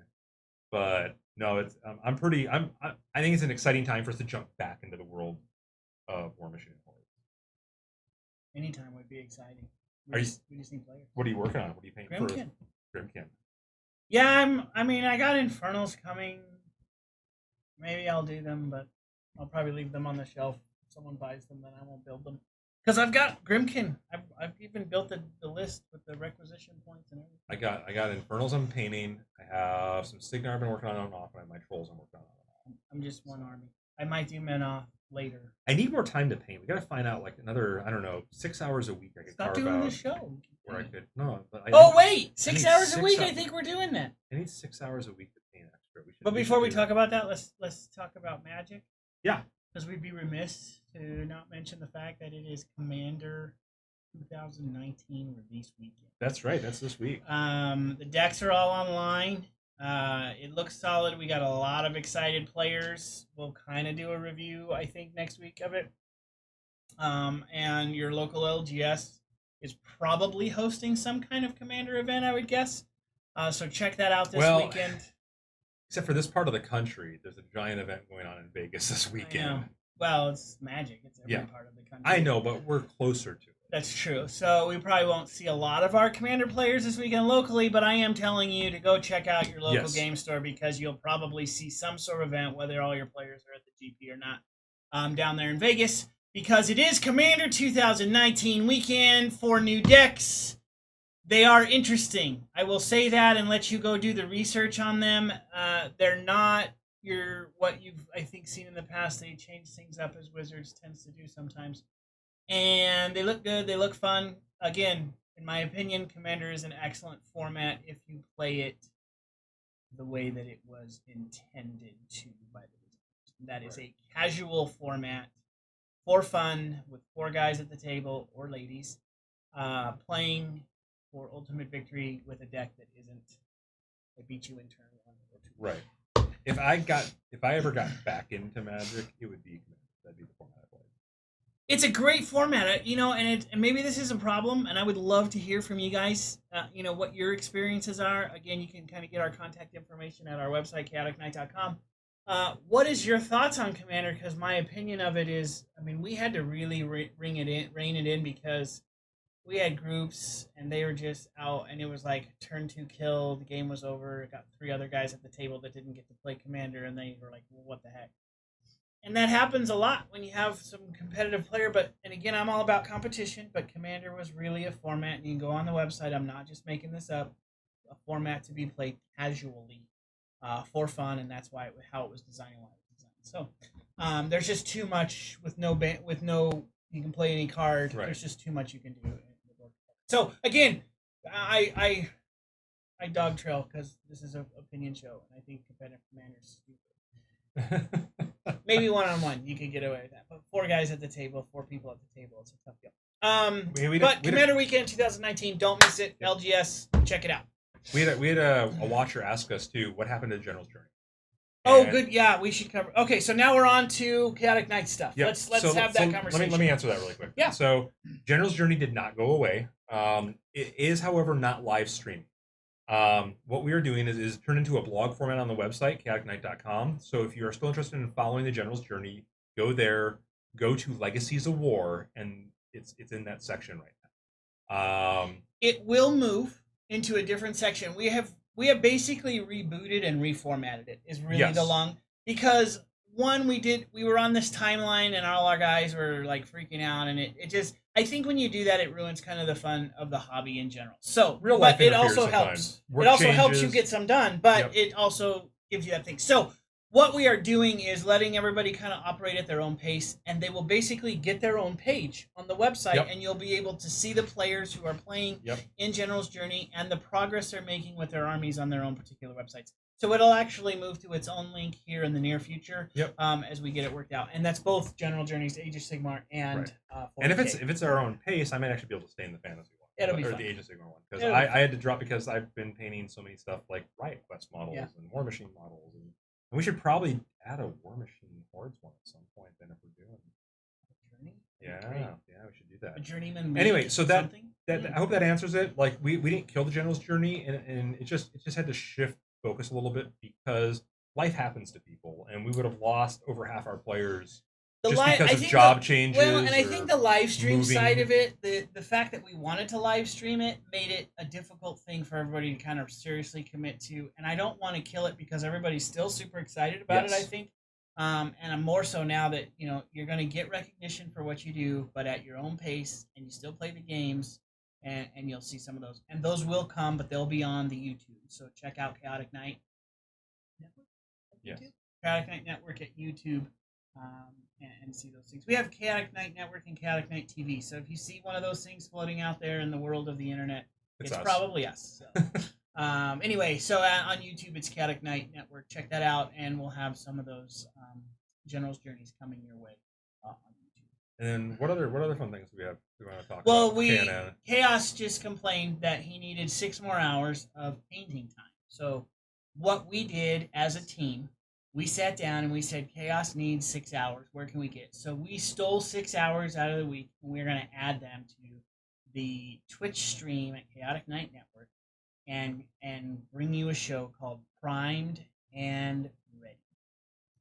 But no, it's I think it's an exciting time for us to jump back into the world of War Machine Hordes. Anytime would be exciting. We just need players. What are you working on? What are you painting for? Grimkin. Yeah, I got Infernals coming. Maybe I'll do them, but I'll probably leave them on the shelf. If someone buys them, then I won't build them. Because I've got Grimkin. I've even built the list with the requisition points and everything. I got Infernals I'm painting. I have some Signar I've been working on and off, and I have my Trolls I'm working on. I'm just one army. I might do Menoth later. I need more time to paint. We got to find out another 6 hours a week I could Stop doing the show. Where I could wait, 6 hours a week. I think we're doing that. I need 6 hours a week to paint extra. But before we talk about that, let's talk about Magic. Yeah. Because we'd be remiss to not mention the fact that it is Commander 2019 release weekend. That's right. That's this week. The decks are all online. It looks solid. We got a lot of excited players. We'll kind of do a review, I think, next week of it. And your local LGS is probably hosting some kind of Commander event, I would guess. So check that out this weekend. Except for this part of the country, there's a giant event going on in Vegas this weekend. Well, it's Magic. It's every part of the country. I know, but we're closer to it. That's true. So we probably won't see a lot of our Commander players this weekend locally, but I am telling you to go check out your local Yes. game store because you'll probably see some sort of event, whether all your players are at the GP or not, down there in Vegas, because it is Commander 2019 weekend for new decks. They are interesting. I will say that and let you go do the research on them. They're not what you've, I think, seen in the past. They change things up as Wizards tends to do sometimes. And they look good. They look fun. Again, in my opinion, Commander is an excellent format if you play it the way that it was intended to by the Wizards. That is a casual format for fun with 4 guys at the table or ladies playing for ultimate victory with a deck that isn't I beat you in turn 1 or 2. Right. If I ever got back into Magic, it would be Commander. That'd be the format I played. It's a great format, and maybe this is a problem, and I would love to hear from you guys, what your experiences are. Again, you can kind of get our contact information at our website, chaoticnight.com. What is your thoughts on Commander? Because my opinion of it is, we had to really rein it in because we had groups, and they were just out, and it was like turn 2 kill, the game was over, got 3 other guys at the table that didn't get to play Commander, and they were like, well, what the heck? And that happens a lot when you have some competitive player. And again, I'm all about competition, but Commander was really a format, and you can go on the website. I'm not just making this up. A format to be played casually, for fun, and that's how it was designed and why it was designed. So there's just too much with no you can play any card. Right. There's just too much you can do. So again, I dog trail because this is an opinion show, and I think competitive Commander is stupid. Maybe 1-on-1 you could get away with that, but 4 guys at the table, 4 people at the table, it's a tough deal. But Commander Weekend 2019, don't miss it. Yep. LGS, check it out. We had a watcher ask us too, what happened to General's Journey? Oh, good. Yeah, we should cover. Okay, so now we're on to Chaotic Night stuff. Yep. Let's have that conversation. Let me answer that really quick. Yeah. So General's Journey did not go away. It is, however, not live streaming. What we are doing is turned into a blog format on the website, chaoticnight.com. So if you are still interested in following the General's Journey, go there, go to Legacies of War, and it's in that section right now. It will move into a different section. We have basically rebooted and reformatted it. Is really the long, because one, we were on this timeline and all our guys were like freaking out, and it just, I think when you do that, it ruins kind of the fun of the hobby in general. So real life, but it also helps. Work it also changes. helps you get some done, but it also gives you that thing. So what we are doing is letting everybody kind of operate at their own pace, and they will basically get their own page on the website, and you'll be able to see the players who are playing in General's Journey and the progress they're making with their armies on their own particular websites. So it'll actually move to its own link here in the near future, as we get it worked out, and that's both General Journeys, Age of Sigmar, and and if it's our own pace, I might actually be able to stay in the fantasy one. It'll be or fun. The Age of Sigmar one, because I had to drop because I've been painting so many stuff like Riot Quest models and War Machine models, and we should probably add a War Machine Hordes one at some point. Then if we're doing Journey, we should do that. A Journeyman. Anyway, so that I hope that answers it. Like we didn't kill the General's Journey, and it just had to shift focus a little bit because life happens to people, and we would have lost over half our players because of job changes. Well, and I think the live stream side of it, the fact that we wanted to live stream it made it a difficult thing for everybody to kind of seriously commit to. And I don't want to kill it because everybody's still super excited about it, I think. And I'm more so now that, you're going to get recognition for what you do, but at your own pace, and you still play the games, and you'll see some of those. And those will come, but they'll be on the YouTube. So check out Chaotic Night Network. Yes. Chaotic Night Network at YouTube. And see those things. We have Chaotic Night Network and Chaotic Night TV. So if you see one of those things floating out there in the world of the internet, it's probably us. So. Anyway, so on YouTube, it's Chaotic Night Network. Check that out, and we'll have some of those General's Journeys coming your way on YouTube. And then what other fun things we want to talk about? Well, Chaos just complained that he needed 6 more hours of painting time. So what we did as a team, we sat down and we said, Chaos needs 6 hours. Where can we get? So we stole 6 hours out of the week, and we're going to add them to the Twitch stream at Chaotic Night Network and bring you a show called Primed and Ready.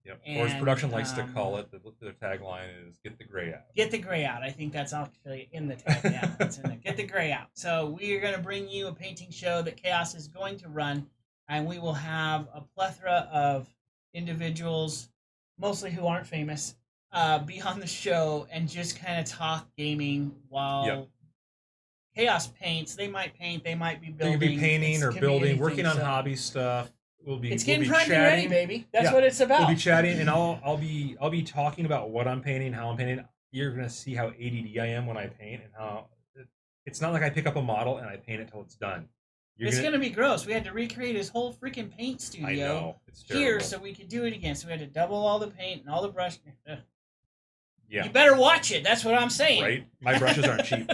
Yep. Or as production likes to call it, their tagline is "Get the gray out. Get the gray out. I think that's actually in the tag now. It's in there. Get the gray out. So we are going to bring you a painting show that Chaos is going to run, and we will have a plethora of individuals, mostly who aren't famous, be on the show and just kind of talk gaming while Chaos paints. They might paint. They might be building. They could be painting or building, anything, working on hobby stuff. It's getting primed and chatting. ready, baby. That's what it's about. We'll be chatting, and I'll be talking about what I'm painting, how I'm painting. You're gonna see how ADD I am when I paint, and how it's not like I pick up a model and I paint it till it's done. It's gonna be gross. We had to recreate his whole freaking paint studio. I know. It's here so we could do it again. So we had to double all the paint and all the brush. Yeah. You better watch it. That's what I'm saying. Right. My brushes aren't cheap.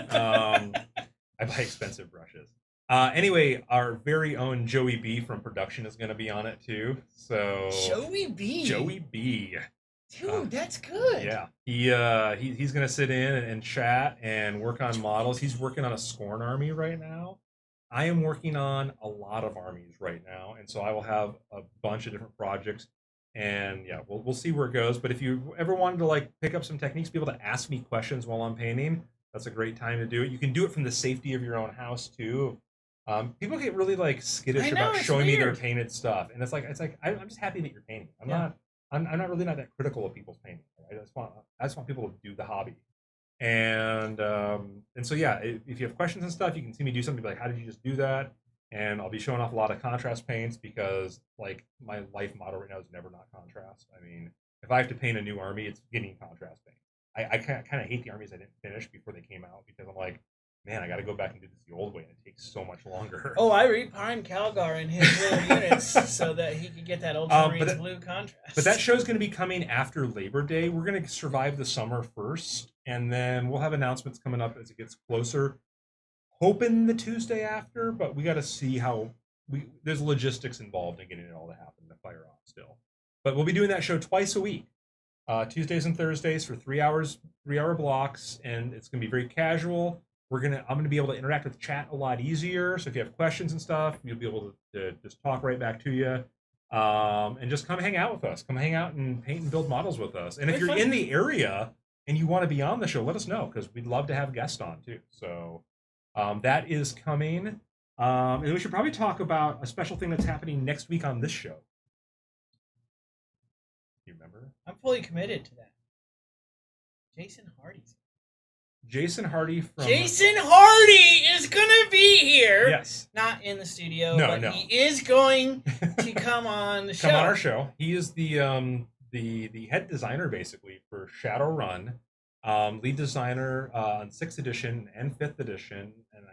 I buy expensive brushes. Anyway, our very own Joey B from production is going to be on it too. So Joey B. Dude, that's good. Yeah, he's going to sit in and chat and work on models. He's working on a Scorn army right now. I am working on a lot of armies right now, and so I will have a bunch of different projects. And yeah, we'll see where it goes. But if you ever wanted to like pick up some techniques, be able to ask me questions while I'm painting, that's a great time to do it. You can do it from the safety of your own house too. People get really like skittish about showing me their painted stuff, and it's like I'm just happy that you're painting. I'm not really not that critical of people's painting. I just want people to do the hobby, and so yeah, if you have questions and stuff, you can see me do something like, how did you just do that? And I'll be showing off a lot of contrast paints because like my life motto right now is never not contrast. I mean, if I have to paint a new army, it's getting contrast paint. I kind of hate the armies I didn't finish before they came out because I'm like, man, I got to go back and do this the old way, and it takes so much longer. Oh, I reprimed Calgar in his little units so that he could get that Ultramarines blue contrast. But that show's going to be coming after Labor Day. We're going to survive the summer first, and then we'll have announcements coming up as it gets closer. Hoping the Tuesday after, but we got to see how there's logistics involved in getting it all to happen to fire off still. But we'll be doing that show twice a week, Tuesdays and Thursdays for 3-hour blocks, and it's going to be very casual. I'm going to be able to interact with chat a lot easier. So if you have questions and stuff, you'll be able to just talk right back to you, and just come hang out with us. Come hang out and paint and build models with us. And if you're in the area and you want to be on the show, let us know because we'd love to have guests on too. So. That is coming. And we should probably talk about a special thing that's happening next week on this show. Do you remember? I'm fully committed to that. Jason Hardy is going to be here. Yes. Not in the studio, but he is going to come on the show. Come on our show. He is the head designer, basically, for Shadowrun. Lead designer on 6th edition and 5th edition, and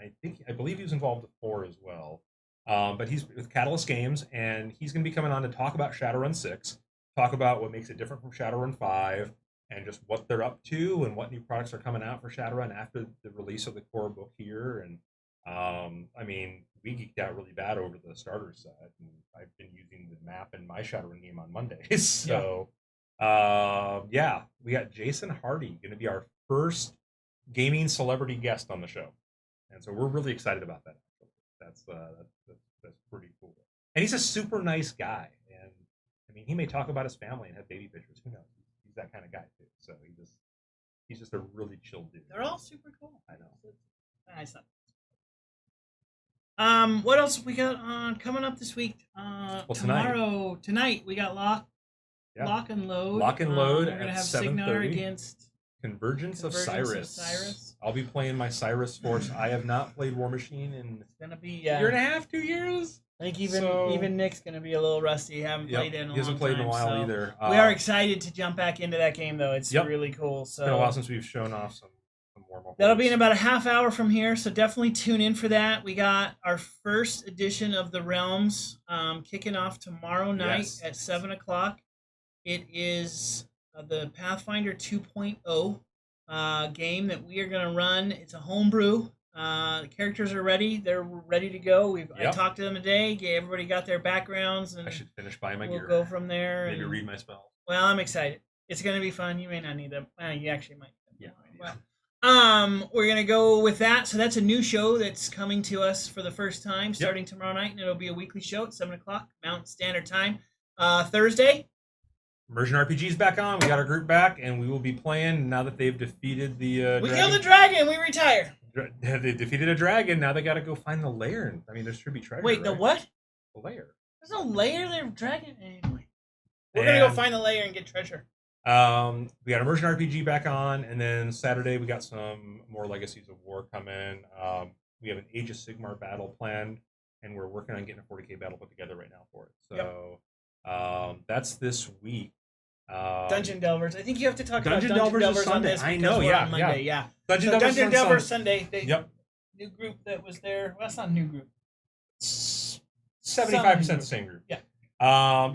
I believe he was involved with 4 as well. But he's with Catalyst Games, and he's going to be coming on to talk about Shadowrun 6, talk about what makes it different from Shadowrun 5, and just what they're up to and what new products are coming out for Shadowrun after the release of the core book here. And I mean, we geeked out really bad over the starter set, and I've been using the map in my Shadowrun game on Mondays. So. We got Jason Hardy going to be our first gaming celebrity guest on the show, and so we're really excited about that. That's pretty cool. And he's a super nice guy, and I mean, he may talk about his family and have baby pictures. Who knows? He's that kind of guy too. So he's just a really chill dude. They're all super cool. I know. Nice. What else we got coming up this week? Tonight we got Lock and Load. Lock and Load we're gonna at have 7:30 Signar against Convergence of Cyrus. I'll be playing my Cyrus force. I have not played War Machine in it's gonna be year and a half, 2 years. I think even Nick's gonna be a little rusty. He hasn't played in a long time. He hasn't played in a while either. We are excited to jump back into that game though. It's really cool. So it's been a while since we've shown off some more. That'll be in about a half hour from here, so definitely tune in for that. We got our first edition of the Realms kicking off tomorrow night at 7:00. It is the Pathfinder 2.0 game that we are going to run. It's a homebrew. The characters are ready. They're ready to go. I talked to them today. Everybody got their backgrounds. And I should finish buying my gear. We'll go from there. Maybe read my spells. Well, I'm excited. It's going to be fun. You may not need them. You actually might. Yeah. We're going to go with that. So that's a new show that's coming to us for the first time starting tomorrow night, and it'll be a weekly show at 7:00 Mountain Standard Time. Thursday. Immersion RPG's back on. We got our group back, and we will be playing now that they've defeated the. We killed the dragon. We retire. They defeated a dragon. Now they got to go find the lair. I mean, there should be treasure. Wait, the right? what? The lair. There's no lair there, dragon. Anyway, we're gonna go find the lair and get treasure. We got Immersion RPG back on, and then Saturday we got some more Legacies of War coming. We have an Age of Sigmar battle planned, and we're working on getting a 40k battle put together right now for it. So that's this week. Dungeon Delvers. I think you have to talk Dungeon about Dungeon Delvers on this. I know, on Monday, yeah. Dungeon Delvers Sunday. Yep. New group that was there. Well, that's not a new group. 75% the same group. Yeah.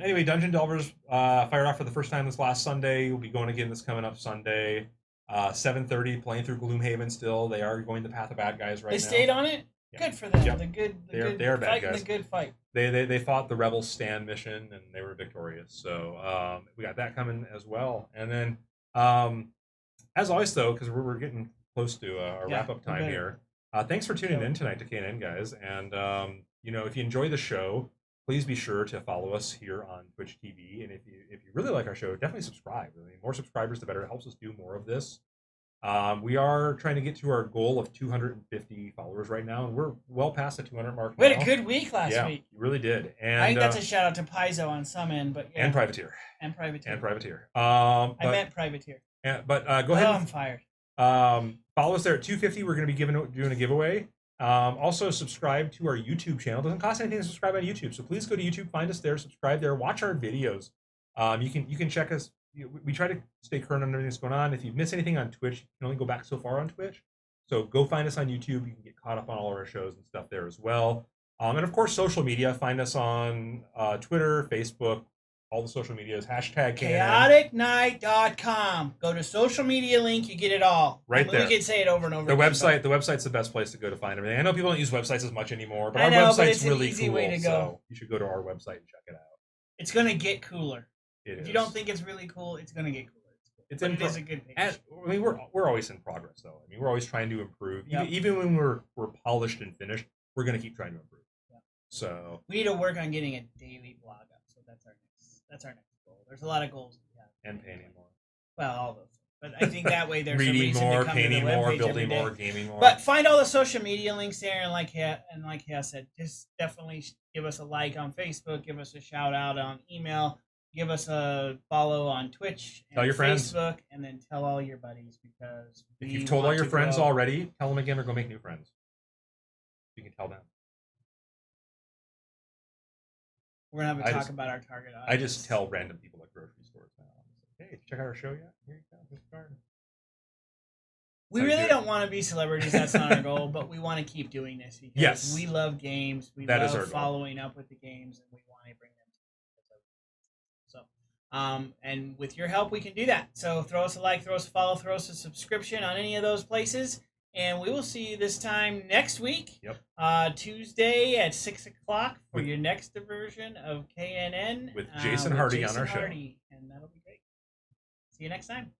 Anyway, Dungeon Delvers fired off for the first time this last Sunday. We'll be going again this coming up Sunday. 7:30, playing through Gloomhaven still. They are going the path of bad guys right now. They stayed on it? Yeah. Good for them. Yep. They are bad guys. The good fight. They fought the Rebel Stand mission, and they were victorious. So we got that coming as well. And then, as always, though, because we're getting close to our wrap-up time here, thanks for tuning in tonight to KNN, guys. And, if you enjoy the show, please be sure to follow us here on Twitch TV. And if you really like our show, definitely subscribe. I mean, more subscribers, the better. It helps us do more of this. We are trying to get to our goal of 250 followers right now, and we're well past the 200 mark. We had a good week last week. You really did. And I think that's a shout out to Paizo on some end, but and Privateer. And Privateer. I meant Privateer. But go ahead. I'm fired. Follow us there at 250. We're going to be doing a giveaway. Also, subscribe to our YouTube channel. It doesn't cost anything to subscribe on YouTube, so please go to YouTube, find us there, subscribe there, watch our videos. You can check us. We try to stay current on everything that's going on. If you miss anything on Twitch, you can only go back so far on Twitch. So go find us on YouTube. You can get caught up on all of our shows and stuff there as well. And of course, social media. Find us on Twitter, Facebook, all the social medias. Hashtag KNN. Kaoticnight.com. Go to social media link. You get it all. Right there. We can say it over and over. The website's the best place to go to find everything. I know people don't use websites as much anymore, but our but website's it's an really easy cool. way to go. So you should go to our website and check it out. It's gonna get cooler. If you don't think it's really cool, it's gonna get cooler. It is a good page. I mean, we're always in progress, though. I mean, we're always trying to improve. Yep. Even when we're polished and finished, we're gonna keep trying to improve. Yep. So we need to work on getting a daily blog up. So that's our next goal. There's a lot of goals we have. And painting more. Well, all those. But I think that way there's reading a reason more, to come painting to the more, webpage building more, gaming more. But find all the social media links there, and like Hea said, just definitely give us a like on Facebook, give us a shout out on email. Give us a follow on Twitch and tell your friends. Facebook, and then tell all your buddies, because if you've told all your friends already, tell them again or go make new friends. You can tell them. We're going to have a talk about our target audience. I just tell random people at grocery stores now. Hey, did you check out our show yet? Here you go. Here's the card. We really don't want to be celebrities. That's not our goal, but we want to keep doing this because we love games. We love following up with the games, and we want to bring them to you. So, and with your help, we can do that. So throw us a like, throw us a follow, throw us a subscription on any of those places, and we will see you this time next week. Yep. Tuesday at 6 o'clock for your next version of KNN with Jason Hardy on our show, and that'll be great. See you next time.